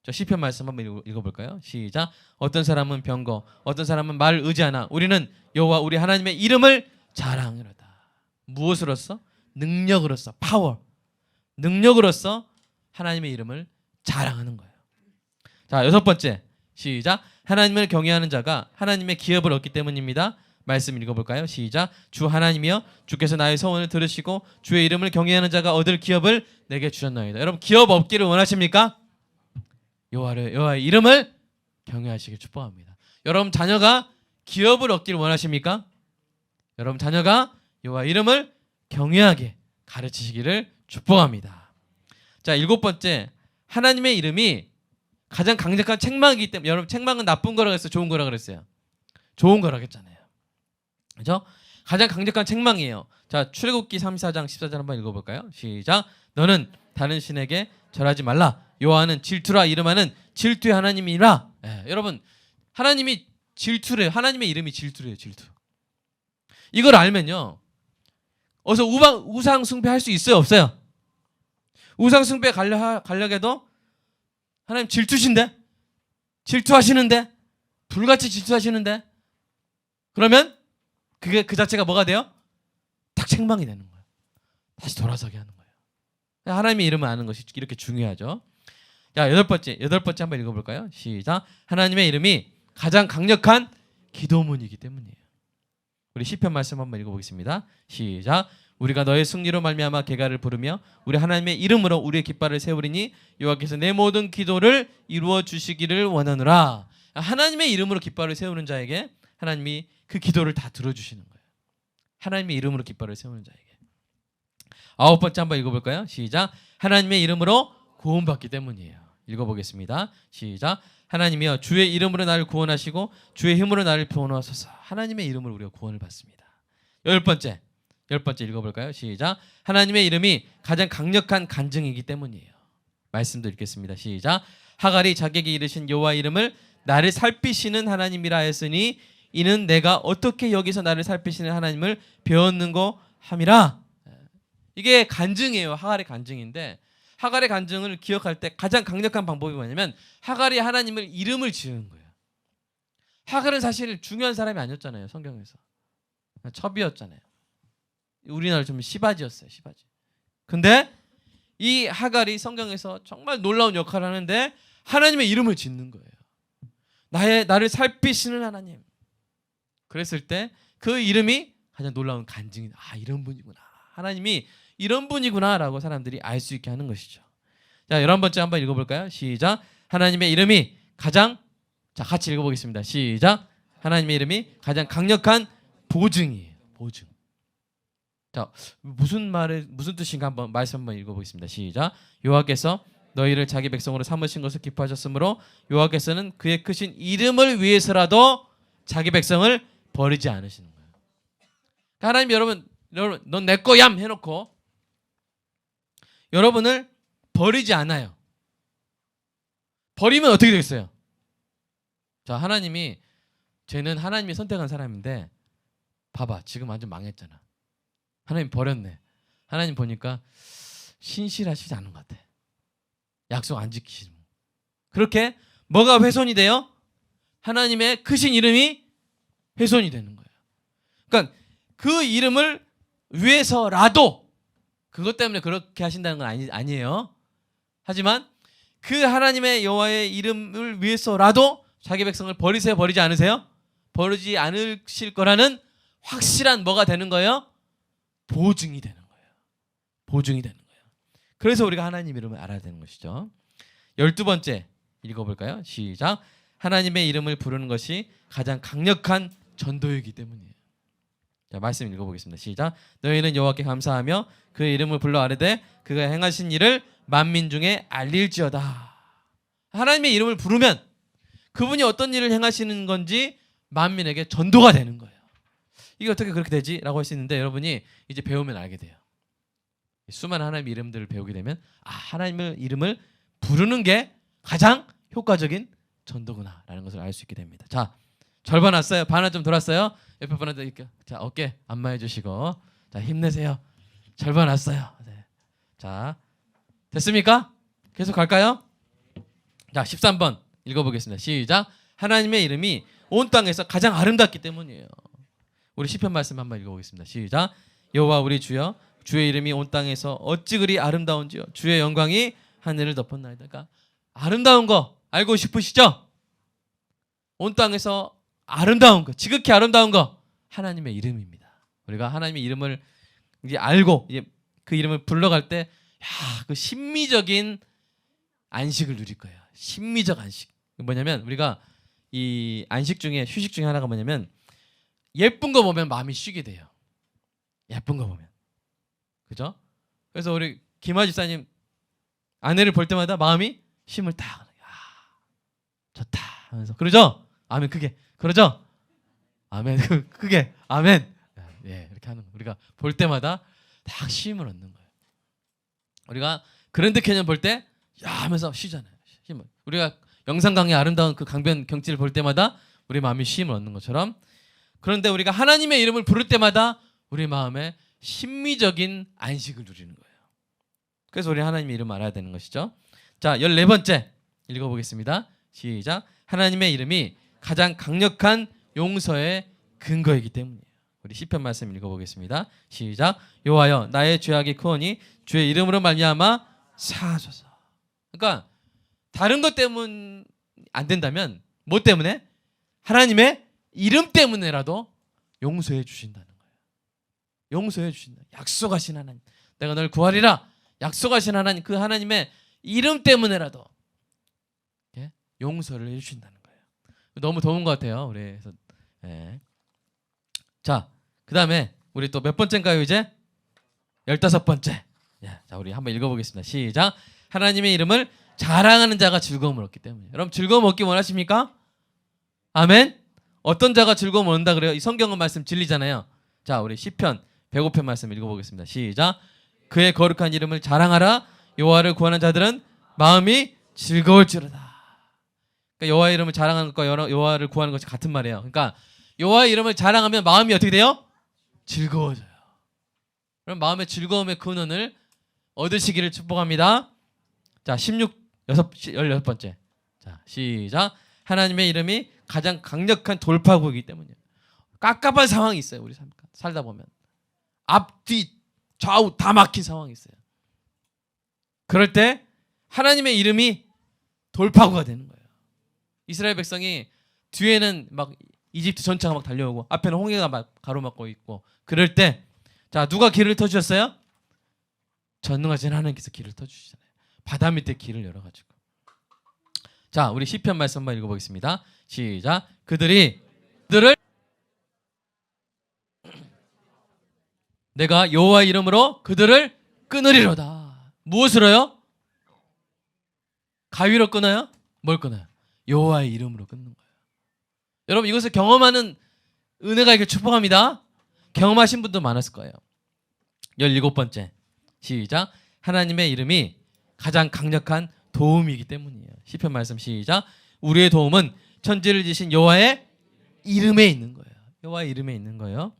[SPEAKER 1] 자, 시편 말씀 한번 읽어볼까요? 시작. 어떤 사람은 병거, 어떤 사람은 말을 의지하나 우리는 여호와 우리 하나님의 이름을 자랑하리로다. 무엇으로써? 능력으로써. 파워. 능력으로써 하나님의 이름을 자랑하는 거예요. 자, 6번째 시작. 하나님을 경외하는 자가 하나님의 기업을 얻기 때문입니다. 말씀 읽어볼까요? 시작. 주 하나님이여 주께서 나의 소원을 들으시고 주의 이름을 경외하는 자가 얻을 기업을 내게 주셨나이다. 여러분 기업 얻기를 원하십니까? 여호와의 이름을 경외하시길 축복합니다. 여러분 자녀가 기업을 얻기를 원하십니까? 여러분 자녀가 여호와의 이름을 경외하게 가르치시기를 축복합니다. 자, 7번째 하나님의 이름이 가장 강력한 책망이기 때문에 여러분 책망은 나쁜 거라고 했어요? 좋은 거라고 그랬어요? 좋은 거라고 했잖아요. 그렇죠? 가장 강력한 책망이에요. 자, 출애굽기 34장 14절 한번 읽어볼까요? 시작. 너는 다른 신에게 절하지 말라. 여호와는 질투라 이름하는 질투의 하나님이라. 여러분 하나님이 질투래요. 하나님의 이름이 질투래요. 질투. 이걸 알면요 어서 우상 숭배할 수 있어요? 없어요? 우상 숭배 가려해도 하나님 질투신데? 질투하시는데? 불같이 질투하시는데? 그러면 그게 그 자체가 뭐가 돼요? 딱 책망이 되는 거예요. 다시 돌아서게 하는 거예요. 하나님의 이름을 아는 것이 이렇게 중요하죠. 자, 8번째 한번 읽어볼까요? 시작. 하나님의 이름이 가장 강력한 기도문이기 때문이에요. 우리 시편 말씀 한번 읽어보겠습니다. 시작. 우리가 너의 승리로 말미암아 개가를 부르며 우리 하나님의 이름으로 우리의 깃발을 세우리니 여호와께서 내 모든 기도를 이루어 주시기를 원하노라. 하나님의 이름으로 깃발을 세우는 자에게 하나님이 그 기도를 다 들어주시는 거예요. 하나님의 이름으로 깃발을 세우는 자에게. 9번째 한번 읽어볼까요? 시작. 하나님의 이름으로 구원받기 때문이에요. 읽어보겠습니다. 시작. 하나님이여 주의 이름으로 나를 구원하시고 주의 힘으로 나를 구원하소서. 하나님의 이름으로 우리가 구원을 받습니다. 10번째 읽어볼까요? 시작. 하나님의 이름이 가장 강력한 간증이기 때문이에요. 말씀도 읽겠습니다. 시작. 하갈이 자기에게 이르신 여호와의 이름을 나를 살피시는 하나님이라 했으니 이는 내가 어떻게 여기서 나를 살피시는 하나님을 배웠는고 함이라. 이게 간증이에요. 하갈의 간증인데 하갈의 간증을 기억할 때 가장 강력한 방법이 뭐냐면 하갈이 하나님을 이름을 지은 거예요. 하갈은 사실 중요한 사람이 아니었잖아요. 성경에서. 첩이었잖아요. 우리나라 좀 시바지였어요. 시바지. 근데 이 하갈이 성경에서 정말 놀라운 역할을 하는데 하나님의 이름을 짓는 거예요. 나를 살피시는 하나님. 그랬을 때 그 이름이 가장 놀라운 간증이 이런 분이구나. 하나님이 이런 분이구나 라고 사람들이 알 수 있게 하는 것이죠. 자, 11번째 한번 읽어볼까요? 시작. 하나님의 이름이 가장 같이 읽어보겠습니다. 시작. 하나님의 이름이 가장 강력한 보증이에요. 보증. 자, 무슨 뜻인가 한번 말씀 한번 읽어보겠습니다. 시작. 여호와께서 너희를 자기 백성으로 삼으신 것을 기뻐하셨으므로 여호와께서는 그의 크신 이름을 위해서라도 자기 백성을 버리지 않으시는 거예요. 하나님 여러분 넌 내 거얌 해놓고 여러분을 버리지 않아요. 버리면 어떻게 되겠어요? 자, 하나님이 쟤는 하나님이 선택한 사람인데 봐봐 지금 완전 망했잖아. 하나님 버렸네. 하나님 보니까 신실하시지 않은 것 같아. 약속 안 지키시는. 그렇게 뭐가 훼손이 돼요? 하나님의 크신 이름이 훼손이 되는 거예요. 그러니까 그 이름을 위해서라도 그것 때문에 그렇게 하신다는 건 아니에요. 하지만 그 하나님의 여호와의 이름을 위해서라도 자기 백성을 버리세요? 버리지 않으세요? 버리지 않으실 거라는 확실한 뭐가 되는 거예요? 보증이 되는 거예요. 보증이 되는 거예요. 그래서 우리가 하나님 이름을 알아야 되는 것이죠. 12번째 읽어볼까요? 시작. 하나님의 이름을 부르는 것이 가장 강력한 전도이기 때문이에요. 자, 말씀 읽어보겠습니다. 시작. 너희는 여호와께 감사하며 그의 이름을 불러 아뢰되 그가 행하신 일을 만민 중에 알릴지어다. 하나님의 이름을 부르면 그분이 어떤 일을 행하시는 건지 만민에게 전도가 되는 거예요. 이게 어떻게 그렇게 되지? 라고 할 수 있는데 여러분이 이제 배우면 알게 돼요. 수많은 하나님의 이름들을 배우게 되면 하나님의 이름을 부르는 게 가장 효과적인 전도구나 라는 것을 알 수 있게 됩니다. 자, 절반 왔어요. 반은 좀 돌았어요. 옆에 분한테 이렇게 자, 어깨 안마해 주시고 자, 힘내세요. 절반 왔어요. 네. 자, 됐습니까? 계속 갈까요? 자, 13번 읽어보겠습니다. 시작. 하나님의 이름이 온 땅에서 가장 아름답기 때문이에요. 우리 시편 말씀 한번 읽어보겠습니다. 시작. 여호와 우리 주여 주의 이름이 온 땅에서 어찌 그리 아름다운지요. 주의 영광이 하늘을 덮었나이다. 그러니까 아름다운 거 알고 싶으시죠? 온 땅에서 아름다운 거, 지극히 아름다운 거 하나님의 이름입니다. 우리가 하나님의 이름을 이제 알고 이제 그 이름을 불러갈 때 그 심미적인 안식을 누릴 거예요. 심미적 안식. 뭐냐면 우리가 이 안식 중에 휴식 중에 하나가 뭐냐면 예쁜 거 보면 마음이 쉬게 돼요. 예쁜 거 보면. 그죠? 그래서 우리 김아 집사님 아내를 볼 때마다 마음이 쉼을 딱 좋다 하면서 그러죠? 아멘 크게 그러죠? 아멘 크게 아멘 예 이렇게 하는 거. 우리가 볼 때마다 딱 쉼을 얻는 거예요. 우리가 그랜드 캐년 볼 때 야 하면서 쉬잖아요. 쉼을. 우리가 영산강의 아름다운 그 강변 경치를 볼 때마다 우리 마음이 쉼을 얻는 것처럼 그런데 우리가 하나님의 이름을 부를 때마다 우리 마음에 심미적인 안식을 누리는 거예요. 그래서 우리 하나님의 이름을 알아야 되는 것이죠. 자, 14번째 읽어보겠습니다. 시작. 하나님의 이름이 가장 강력한 용서의 근거이기 때문이에요. 우리 시편 말씀 읽어보겠습니다. 시작. 여호와여 나의 죄악이 크오니 주의 이름으로 말미암아 사하소서. 그러니까 다른 것 때문 안 된다면 뭐 때문에? 하나님의 이름 때문에라도 용서해 주신다는 거예요. 용서해 주신다. 약속하신 하나님. 내가 널 구하리라. 약속하신 하나님. 그 하나님의 이름 때문에라도 용서를 해 주신다는 거예요. 너무 더운 것 같아요. 그래서 자, 그다음에 우리 또 몇 번째인가요, 이제? 15번째. 자, 우리 한번 읽어보겠습니다. 시작. 하나님의 이름을 자랑하는 자가 즐거움을 얻기 때문에. 여러분 즐거움 얻기 원하십니까? 아멘. 어떤 자가 즐거움을 얻는다 그래요? 이 성경은 말씀 진리잖아요. 자, 우리 시편 105편 말씀 읽어보겠습니다. 시작. 그의 거룩한 이름을 자랑하라. 여호와를 구하는 자들은 마음이 즐거울지로다. 그러니까 여호와의 이름을 자랑하는 것과 여호와를 구하는 것이 같은 말이에요. 그러니까 여호와의 이름을 자랑하면 마음이 어떻게 돼요? 즐거워져요. 그럼 마음의 즐거움의 근원을 얻으시기를 축복합니다. 자, 16번째. 자, 시작. 하나님의 이름이 가장 강력한 돌파구이기 때문이에요. 깝깝한 상황이 있어요. 우리 살다 보면. 앞뒤 좌우 다 막힌 상황이 있어요. 그럴 때 하나님의 이름이 돌파구가 되는 거예요. 이스라엘 백성이 뒤에는 막 이집트 전차가 막 달려오고 앞에는 홍해가 막 가로막고 있고 그럴 때 자, 누가 길을 터주셨어요? 전능하신 하나님께서 길을 터주시잖아요. 바다 밑에 길을 열어가지고. 자, 우리 시편 말씀 한번 읽어보겠습니다. 시작. 그들을 내가 여호와의 이름으로 그들을 끊으리로다. 무엇으로요? 가위로 끊어요? 뭘 끊어요? 여호와의 이름으로 끊는 거예요. 여러분 이것을 경험하는 은혜가 이렇게 축복합니다. 경험하신 분도 많았을 거예요. 17번째. 시작. 하나님의 이름이 가장 강력한 도움이기 때문이에요. 시편 말씀 시작. 우리의 도움은 천지를 지신 여호와의 이름에 있는 거예요. 여호와의 이름에 있는 거예요.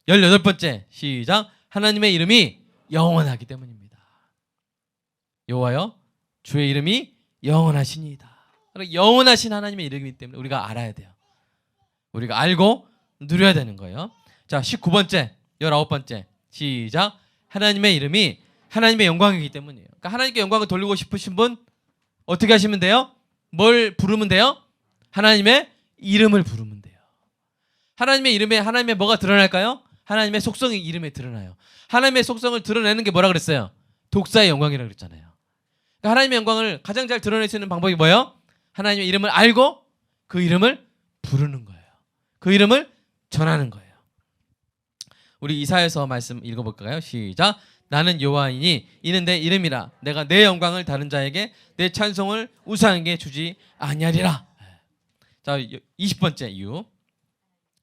[SPEAKER 1] 18번째. 시작. 하나님의 이름이 영원하기 때문입니다. 여호와여 주의 이름이 영원하시니이다. 영원하신 하나님의 이름이기 때문에 우리가 알아야 돼요. 우리가 알고 누려야 되는 거예요. 자, 19번째, 19번째. 시작. 하나님의 이름이 하나님의 영광이기 때문이에요. 그러니까 하나님께 영광을 돌리고 싶으신 분 어떻게 하시면 돼요? 뭘 부르면 돼요? 하나님의 이름을 부르면 돼요. 하나님의 이름에 하나님의 뭐가 드러날까요? 하나님의 속성이 이름에 드러나요. 하나님의 속성을 드러내는 게 뭐라 그랬어요? 독사의 영광이라고 그랬잖아요. 그러니까 하나님의 영광을 가장 잘 드러낼 수 있는 방법이 뭐예요? 하나님의 이름을 알고 그 이름을 부르는 거예요. 그 이름을 전하는 거예요. 우리 이사야서 말씀 읽어볼까요? 시작. 나는 여호와이니 이는 내 이름이라. 내가 내 영광을 다른 자에게 내 찬송을 우상에게 주지 아니하리라. 자, 20번째 이유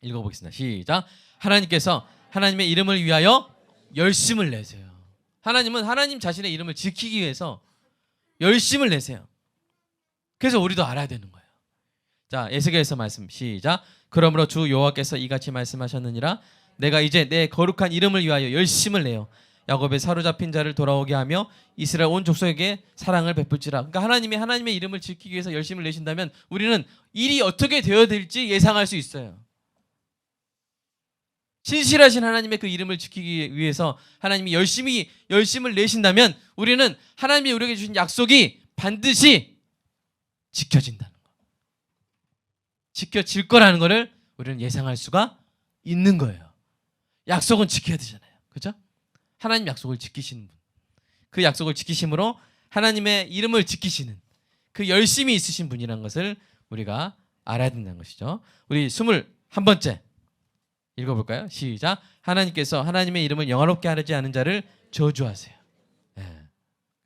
[SPEAKER 1] 읽어보겠습니다. 시작. 하나님께서 하나님의 이름을 위하여 열심을 내세요. 하나님은 하나님 자신의 이름을 지키기 위해서 열심을 내세요. 그래서 우리도 알아야 되는 거예요. 자, 에스겔서 말씀 시작. 그러므로 주 여호와께서 이같이 말씀하셨느니라. 내가 이제 내 거룩한 이름을 위하여 열심을 내어 야곱의 사로잡힌 자를 돌아오게 하며 이스라엘 온 족속에게 사랑을 베풀지라. 그러니까 하나님이 하나님의 이름을 지키기 위해서 열심을 내신다면 우리는 일이 어떻게 되어야 될지 예상할 수 있어요. 신실하신 하나님의 그 이름을 지키기 위해서 하나님이 열심을 내신다면 우리는 하나님이 우리에게 주신 약속이 반드시 지켜진다는 거, 지켜질 거라는 것을 우리는 예상할 수가 있는 거예요. 약속은 지켜야 되잖아요. 그렇죠? 하나님 약속을 지키시는 분, 그 약속을 지키심으로 하나님의 이름을 지키시는 그 열심이 있으신 분이라는 것을 우리가 알아야 된다는 것이죠. 우리 21번째 읽어볼까요? 시작. 하나님께서 하나님의 이름을 영화롭게 하지 않은 자를 저주하세요. 네.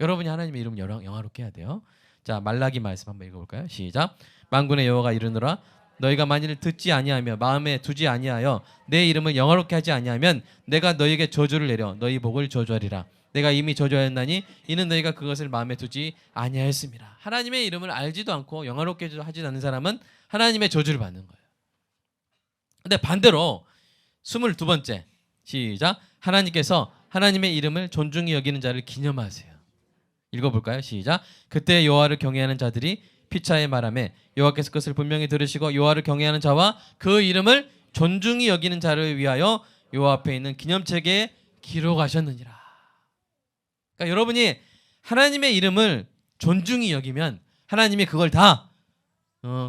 [SPEAKER 1] 여러분이 하나님의 이름을 영화롭게 해야 돼요. 자, 말라기 말씀 한번 읽어볼까요? 시작. 만군의 여호와가 이르노라. 너희가 만일 듣지 아니하며 마음에 두지 아니하여 내 이름을 영화롭게 하지 아니하면 내가 너희에게 저주를 내려 너희 복을 저주하리라. 내가 이미 저주하였나니 이는 너희가 그것을 마음에 두지 아니하였음이라. 하나님의 이름을 알지도 않고 영화롭게 하지 않는 사람은 하나님의 저주를 받는 거예요. 근데 반대로 22번째 시작. 하나님께서 하나님의 이름을 존중히 여기는 자를 기념하세요. 읽어볼까요? 시작. 그때 여호와를 경외하는 자들이 피차에 말하매 여호와께서 그것을 분명히 들으시고 여호와를 경외하는 자와 그 이름을 존중히 여기는 자를 위하여 여호와 앞에 있는 기념책에 기록하셨느니라. 그러니까 여러분이 하나님의 이름을 존중히 여기면 하나님이 그걸 다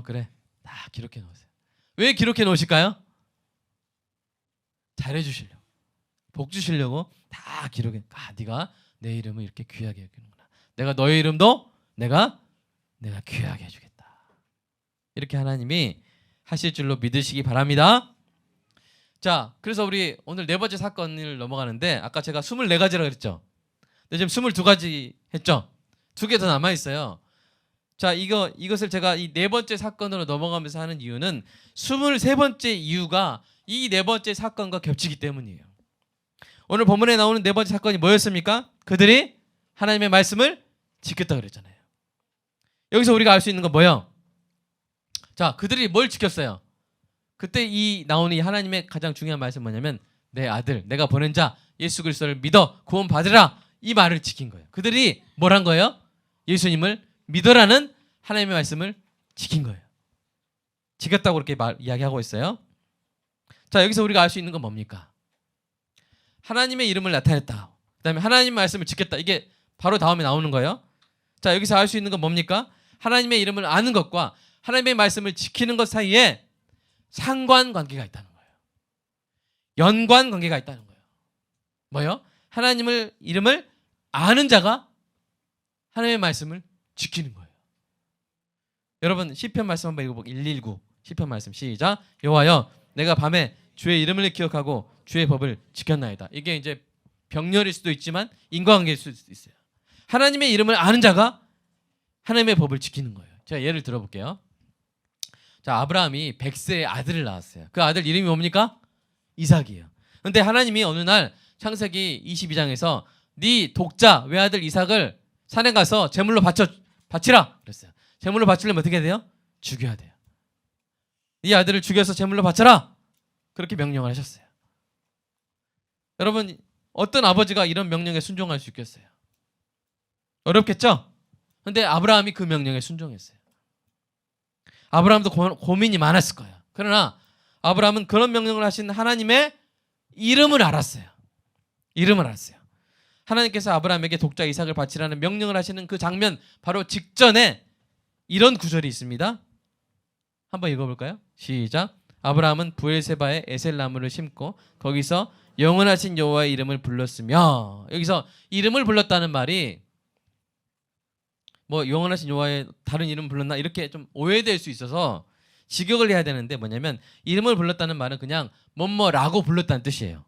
[SPEAKER 1] 그래 다 기록해 놓으세요. 왜 기록해 놓으실까요? 잘해 주시려고, 복 주시려고 다 기록해. 네가 내 이름을 이렇게 귀하게 여기는구나. 내가 너의 이름도 내가 귀하게 해주겠다. 이렇게 하나님이 하실 줄로 믿으시기 바랍니다. 자, 그래서 우리 오늘 네 번째 사건을 넘어가는데 아까 제가 24가지라고 그랬죠. 근데 지금 22가지 했죠. 2개 더 남아 있어요. 자, 이것을 제가 이 네 번째 사건으로 넘어가면서 하는 이유는 23번째 이유가 이 네 번째 사건과 겹치기 때문이에요. 오늘 본문에 나오는 네 번째 사건이 뭐였습니까? 그들이 하나님의 말씀을 지켰다 그랬잖아요. 여기서 우리가 알 수 있는 건 뭐예요? 자, 그들이 뭘 지켰어요? 그때 나오는 하나님의 가장 중요한 말씀은 뭐냐면 내 아들, 내가 보낸 자 예수 그리스도를 믿어 구원 받으라, 이 말을 지킨 거예요. 그들이 뭘 한 거예요? 예수님을 믿어라는 하나님의 말씀을 지킨 거예요. 지켰다고 그렇게 이야기하고 있어요. 자, 여기서 우리가 알 수 있는 건 뭡니까? 하나님의 이름을 나타냈다, 그 다음에 하나님의 말씀을 지켰다. 이게 바로 다음에 나오는 거예요. 자, 여기서 알 수 있는 건 뭡니까? 하나님의 이름을 아는 것과 하나님의 말씀을 지키는 것 사이에 상관관계가 있다는 거예요. 연관관계가 있다는 거예요. 뭐요? 하나님의 이름을 아는 자가 하나님의 말씀을 지키는 거예요. 여러분 시편 말씀 한번 읽어볼게요. 119 시편 말씀 시작. 여호와여, 내가 밤에 주의 이름을 기억하고 주의 법을 지켰나이다. 이게 이제 병렬일 수도 있지만 인과관계일 수도 있어요. 하나님의 이름을 아는 자가 하나님의 법을 지키는 거예요. 제가 예를 들어볼게요. 자, 아브라함이 100세의 아들을 낳았어요. 그 아들 이름이 뭡니까? 이삭이에요. 근데 하나님이 어느 날 창세기 22장에서 네 독자 외아들 이삭을 산에 가서 제물로 바치라 그랬어요. 제물로 바치려면 어떻게 해야 돼요? 죽여야 돼요. 네 아들을 죽여서 제물로 바쳐라, 그렇게 명령을 하셨어요. 여러분, 어떤 아버지가 이런 명령에 순종할 수 있겠어요? 어렵겠죠? 근데 아브라함이 그 명령에 순종했어요. 아브라함도 고민이 많았을 거예요. 그러나 아브라함은 그런 명령을 하신 하나님의 이름을 알았어요. 이름을 알았어요. 하나님께서 아브라함에게 독자 이삭을 바치라는 명령을 하시는 그 장면 바로 직전에 이런 구절이 있습니다. 한번 읽어볼까요? 시작. 아브라함은 부엘세바에 에셀 나무를 심고 거기서 영원하신 여호와의 이름을 불렀으며, 여기서 이름을 불렀다는 말이 뭐 영원하신 여호와의 다른 이름 불렀나 이렇게 좀 오해될 수 있어서 직역을 해야 되는데 뭐냐면 이름을 불렀다는 말은 그냥 뭐뭐라고 불렀다는 뜻이에요.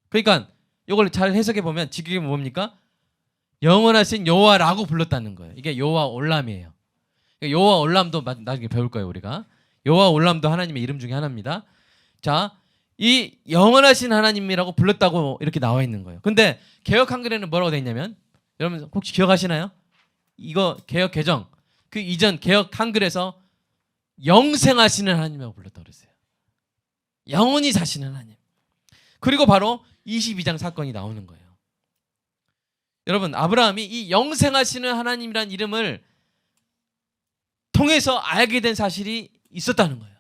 [SPEAKER 1] 그러니까 이걸 잘 해석해 보면 직역이 뭡니까? 영원하신 여호와라고 불렀다는 거예요. 이게 여호와 올람이에요. 여호와 올람도 나중에 배울 거예요 우리가. 여호와 올람도 하나님의 이름 중에 하나입니다. 자, 이 영원하신 하나님이라고 불렀다고 이렇게 나와 있는 거예요. 근데 개역 한글에는 뭐라고 돼 있냐면 여러분 혹시 기억하시나요? 이거 개역 개정 그 이전 개역 한글에서 영생하시는 하나님이라고 불렀다고 그랬어요. 영원히 사시는 하나님. 그리고 바로 22장 사건이 나오는 거예요. 여러분 아브라함이 이 영생하시는 하나님이란 이름을 통해서 알게 된 사실이 있었다는 거예요.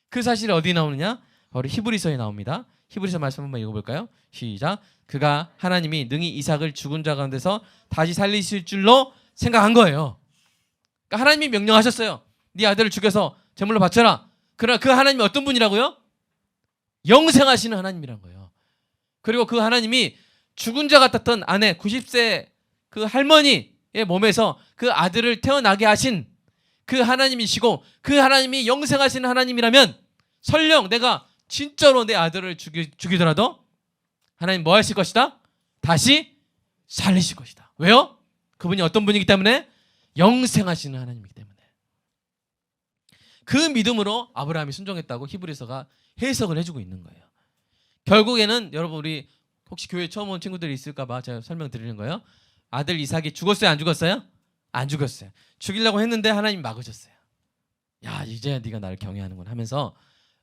[SPEAKER 1] 그 사실이 어디 나오느냐? 바로 히브리서에 나옵니다. 히브리서 말씀 한번 읽어볼까요? 시작. 그가 하나님이 능히 이삭을 죽은 자 가운데서 다시 살리실 줄로 생각한 거예요. 그러니까 하나님이 명령하셨어요. 네 아들을 죽여서 제물로 바쳐라. 그러나 그 하나님이 어떤 분이라고요? 영생하시는 하나님이란 거예요. 그리고 그 하나님이 죽은 자 같았던 아내 90세 그 할머니의 몸에서 그 아들을 태어나게 하신 그 하나님이시고 그 하나님이 영생하시는 하나님이라면 설령 내가 진짜로 내 아들을 죽이더라도 하나님 뭐 하실 것이다? 다시 살리실 것이다. 왜요? 그분이 어떤 분이기 때문에? 영생하시는 하나님이기 때문에. 그 믿음으로 아브라함이 순종했다고 히브리서가 해석을 해주고 있는 거예요. 결국에는 여러분 우리 혹시 교회 처음 온 친구들이 있을까 봐 제가 설명드리는 거예요. 아들 이삭이 죽었어요? 안 죽었어요? 안 죽었어요. 죽이려고 했는데 하나님이 막으셨어요. 야 이제야 네가 나를 경외하는구나 하면서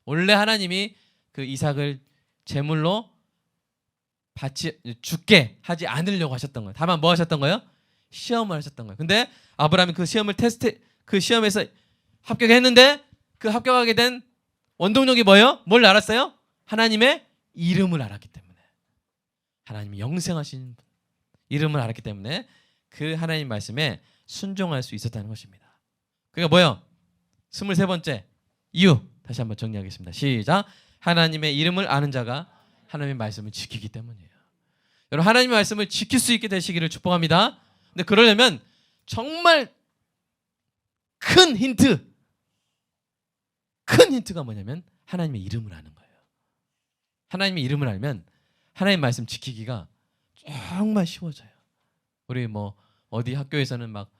[SPEAKER 1] 원래 하나님이 그 이삭을 제물로 죽게 하지 않으려고 하셨던 거예요. 다만 뭐 하셨던 거예요? 시험을 하셨던 거예요. 근데 아브라함이 그 그 시험에서 합격했는데 그 합격하게 된 원동력이 뭐예요? 뭘 알았어요? 하나님의 이름을 알았기 때문에. 하나님이 영생하신 이름을 알았기 때문에 그 하나님 말씀에 순종할 수 있었다는 것입니다. 그러니까 뭐예요? 23번째 이유 다시 한번 정리하겠습니다. 시작. 하나님의 이름을 아는 자가 하나님의 말씀을 지키기 때문이에요. 여러분 하나님의 말씀을 지킬 수 있게 되시기를 축복합니다. 근데 그러려면 정말 큰 힌트가 뭐냐면 하나님의 이름을 아는 거예요. 하나님의 이름을 알면 하나님의 말씀 지키기가 정말 쉬워져요. 우리 뭐 어디 학교에서는 막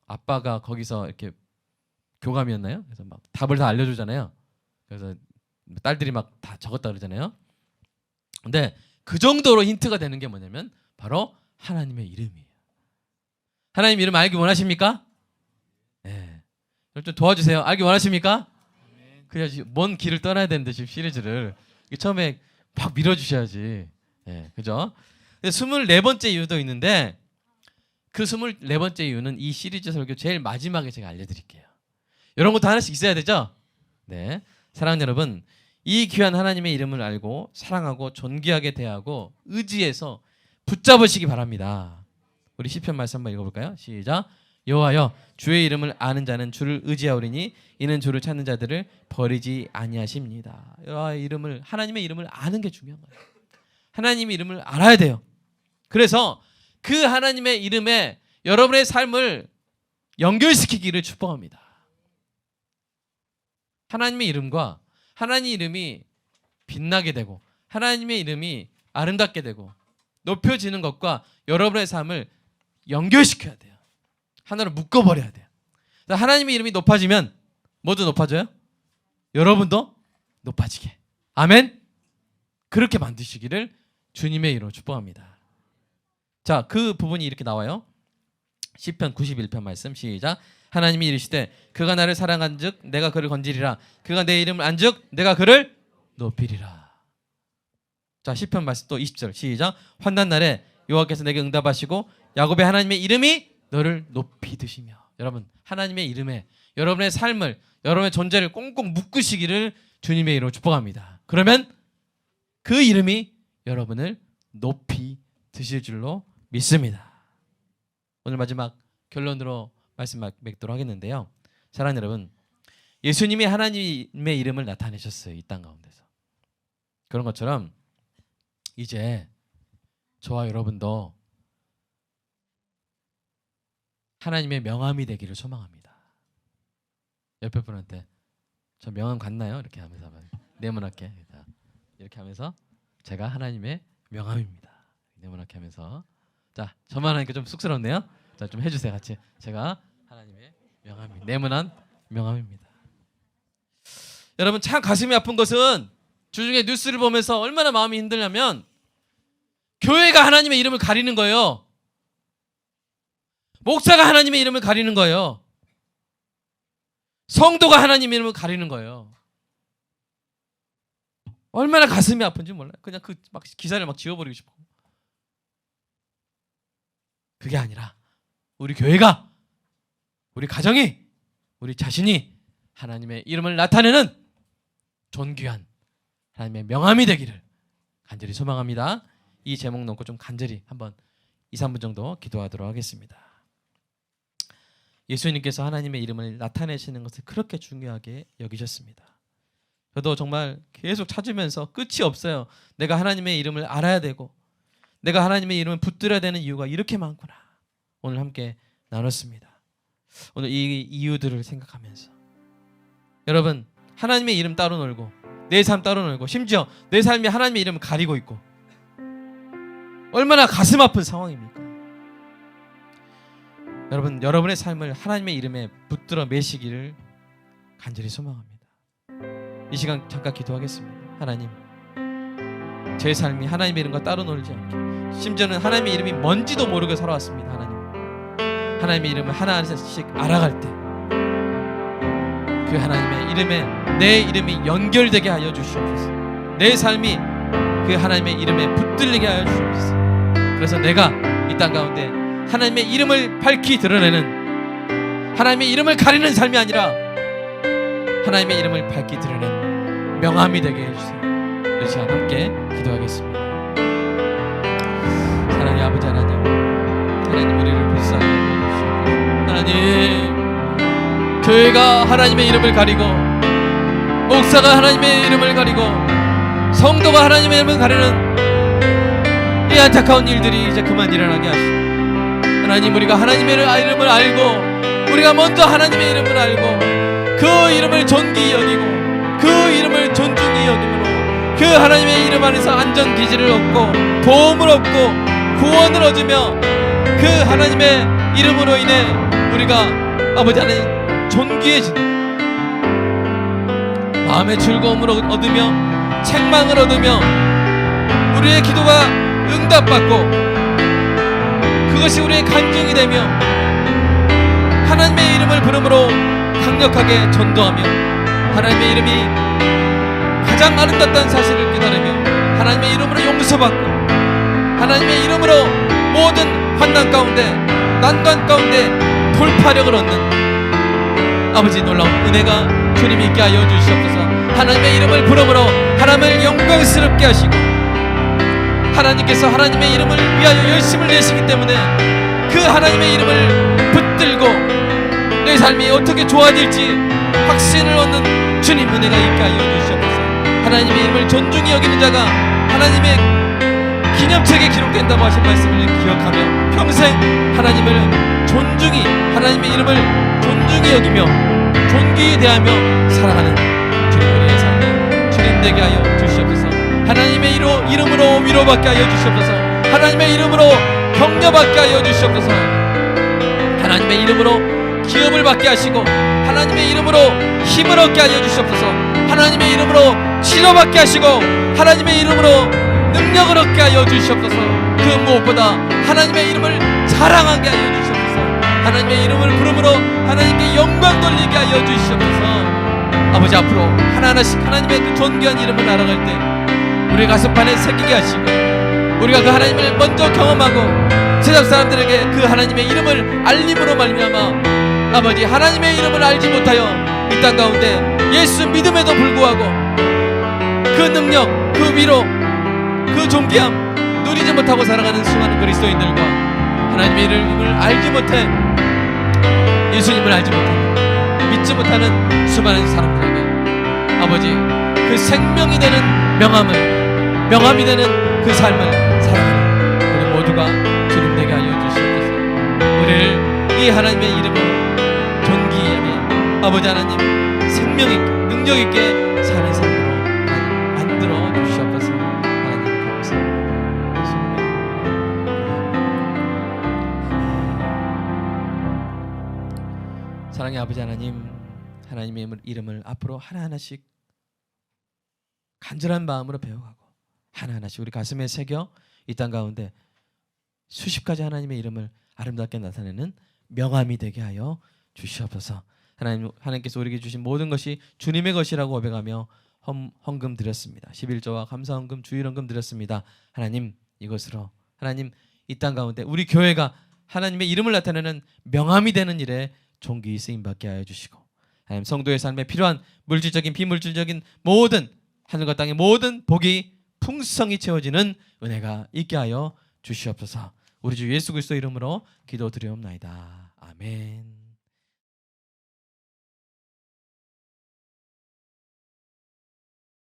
[SPEAKER 1] 아빠가 거기서 이렇게 교감이었나요? 그래서 막 답을 다 알려주잖아요. 그래서 딸들이 막 다 적었다 그러잖아요. 근데 그 정도로 힌트가 되는 게 뭐냐면 바로 하나님의 이름이에요. 하나님 이름 알기 원하십니까? 네. 좀 도와주세요. 알기 원하십니까? 그래야지 먼 길을 떠나야 되는데 지금 시리즈를 처음에 막 밀어주셔야지. 네, 그죠? 24번째 이유도 있는데 그 24번째 이유는 이 시리즈 설교 제일 마지막에 제가 알려드릴게요. 이런 것도 하나씩 있어야 되죠? 네, 사랑하는 여러분 이 귀한 하나님의 이름을 알고 사랑하고 존귀하게 대하고 의지해서 붙잡으시기 바랍니다. 우리 시편 말씀 한번 읽어볼까요? 시작. 여호와여 주의 이름을 아는 자는 주를 의지하오리니 이는 주를 찾는 자들을 버리지 아니하십니다. 하나님의 이름을 아는 게 중요한 거예요. 하나님의 이름을 알아야 돼요. 그래서 그 하나님의 이름에 여러분의 삶을 연결시키기를 축복합니다. 하나님의 이름과 하나님의 이름이 빛나게 되고 하나님의 이름이 아름답게 되고 높여지는 것과 여러분의 삶을 연결시켜야 돼요. 하나로 묶어버려야 돼요. 하나님의 이름이 높아지면 뭐도 높아져요? 여러분도 높아지게. 아멘. 그렇게 만드시기를 주님의 이름으로 축복합니다. 자, 그 부분이 이렇게 나와요. 시편 91편 말씀 시작. 하나님이 이르시되 그가 나를 사랑한즉 내가 그를 건지리라. 그가 내 이름을 안즉 내가 그를 높이리라. 자, 시편 말씀 또 20절 시작. 환난 날에 여호와께서 내게 응답하시고 야곱의 하나님의 이름이 너를 높이 드시며. 여러분 하나님의 이름에 여러분의 삶을 여러분의 존재를 꽁꽁 묶으시기를 주님의 이름으로 축복합니다. 그러면 그 이름이 여러분을 높이 드실 줄로 믿습니다. 오늘 마지막 결론으로 말씀 맺도록 하겠는데요. 사랑하는 여러분, 예수님이 하나님의 이름을 나타내셨어요. 이 땅 가운데서. 그런 것처럼 이제 저와 여러분도 하나님의 명함이 되기를 소망합니다. 옆에 분한테 저 명함 갔나요? 이렇게 하면서 네모나게 이렇게 하면서 제가 하나님의 명함입니다. 네모나게 하면서 자 저만 하니까 좀 쑥스럽네요. 자 좀 해주세요 같이. 제가 하나님의 명함입니다. 네모난 명함입니다. 여러분 참 가슴이 아픈 것은 주중에 뉴스를 보면서 얼마나 마음이 힘들냐면 교회가 하나님의 이름을 가리는 거예요. 목사가 하나님의 이름을 가리는 거예요. 성도가 하나님의 이름을 가리는 거예요. 얼마나 가슴이 아픈지 몰라요. 그냥 그 막 기사를 막 지워버리고 싶고. 그게 아니라 우리 교회가, 우리 가정이, 우리 자신이 하나님의 이름을 나타내는 존귀한 하나님의 명함이 되기를 간절히 소망합니다. 이 제목 놓고 좀 간절히 한번 2, 3분 정도 기도하도록 하겠습니다. 예수님께서 하나님의 이름을 나타내시는 것을 그렇게 중요하게 여기셨습니다. 저도 정말 계속 찾으면서 끝이 없어요. 내가 하나님의 이름을 알아야 되고 내가 하나님의 이름을 붙들어야 되는 이유가 이렇게 많구나. 오늘 함께 나눴습니다. 오늘 이 이유들을 생각하면서 여러분 하나님의 이름 따로 놀고 내 삶 따로 놀고 심지어 내 삶이 하나님의 이름을 가리고 있고 얼마나 가슴 아픈 상황입니까? 여러분 여러분의 삶을 하나님의 이름에 붙들어 매시기를 간절히 소망합니다. 이 시간 잠깐 기도하겠습니다. 하나님 제 삶이 하나님의 이름과 따로 놀지 않게 심지어는 하나님의 이름이 뭔지도 모르고 살아왔습니다. 하나님의 이름을 하나씩 알아갈 때 그 하나님의 이름에 내 이름이 연결되게 하여 주시옵소서. 내 삶이 그 하나님의 이름에 붙들리게 하여 주시옵소서. 그래서 내가 이 땅 가운데 하나님의 이름을 밝히 드러내는 하나님의 이름을 가리는 삶이 아니라 하나님의 이름을 밝히 드러내는 명함이 되게 해주세요. 이 시간 함께 기도하겠습니다. 사랑의 아버지 하나님, 하나님 우리를 불쌍히 여겨주시고 하나님 교회가 하나님의 이름을 가리고 목사가 하나님의 이름을 가리고 성도가 하나님의 이름을 가리는 이 안타까운 일들이 이제 그만 일어나게 하시고 하나님 우리가 하나님의 이름을 알고 우리가 먼저 하나님의 이름을 알고 그 이름을 존귀히 여기고 그 이름을 존중히 여김으로 그 하나님의 이름 안에서 안전기지를 얻고 도움을 얻고 구원을 얻으며 그 하나님의 이름으로 인해 우리가 아버지 하나님 존귀해지는 마음의 즐거움을 얻으며 책망을 얻으며 우리의 기도가 응답받고 그것이 우리의 간증이 되며 하나님의 이름을 부름으로 강력하게 전도하며 하나님의 이름이 가장 아름답다는 사실을 깨달으며 하나님의 이름으로 용서받고 하나님의 이름으로 모든 환난 가운데 난관 가운데 돌파력을 얻는 아버지 놀라운 은혜가 주님이 있게 하여 주시옵소서. 하나님의 이름을 부름으로 하나님을 영광스럽게 하시고 하나님께서 하나님의 이름을 위하여 열심을 내시기 때문에 그 하나님의 이름을 붙들고 내 삶이 어떻게 좋아질지 확신을 얻는 주님 은혜가 있게 하여 주시옵소서. 하나님의 이름을 존중히 여기는 자가 하나님의 기념책에 기록된다고 하신 말씀을 기억하며 평생 하나님을 존중히 하나님의 이름을 존중히 여기며 존귀히 대하며 살아가는 주님 우리의 삶이 주님 되게 하여 주시옵소서. 하나님의 이름으로 위로받게 하여 주시옵소서. 하나님의 이름으로 격려받게 하여 주시옵소서. 하나님의 이름으로 기업을 받게 하시고 하나님의 이름으로 힘을 얻게 하여 주시옵소서. 하나님의 이름으로 치료받게 하시고 하나님의 이름으로 능력을 얻게 하여 주시옵소서. 그 무엇보다 하나님의 이름을 자랑하게 하여 주시옵소서. 하나님의 이름을 부름으로 하나님께 영광 돌리게 하여 주시옵소서. 아버지 앞으로 하나하나씩 하나님의 그 존귀한 이름을 알아갈 때 우리 가슴판에 새기게 하시고 우리가 그 하나님을 먼저 경험하고 세상 사람들에게 그 하나님의 이름을 알림으로 말미암아 아버지 하나님의 이름을 알지 못하여 이 땅 가운데 예수 믿음에도 불구하고 그 능력, 그 위로, 그 존귀함 누리지 못하고 살아가는 수많은 그리스도인들과 하나님의 이름을 알지 못해 예수님을 알지 못하는 믿지 못하는 수많은 사람들에게 아버지 그 생명이 되는 명함이 되는 그 삶을 살아가는 우리 모두가 주님 되게 하여 주시옵소서. 우리를 이 하나님의 이름으로 존귀하게 아버지 하나님 생명 있게 능력 있게 사는 삶으로 만들어 주시옵소서. 하나님 감사합니다. 예수님의 아멘. 사랑의 아버지 하나님, 하나님의 이름을 앞으로 하나하나씩 간절한 마음으로 배워가고 하나하나씩 우리 가슴에 새겨 이 땅 가운데 수십 가지 하나님의 이름을 아름답게 나타내는 명함이 되게 하여 주시옵소서. 하나님께서 우리에게 주신 모든 것이 주님의 것이라고 고백하며 헌금 드렸습니다. 11조와 감사 헌금, 주일 헌금 드렸습니다. 하나님 이것으로 하나님 이 땅 가운데 우리 교회가 하나님의 이름을 나타내는 명함이 되는 일에 존귀히 쓰임 받게 하여 주시고 하나님 성도의 삶에 필요한 물질적인 비물질적인 모든 하늘과 땅의 모든 복이 풍성히 채워지는 은혜가 있게 하여 주시옵소서. 우리 주 예수 그리스도 이름으로 기도드리옵나이다. 아멘.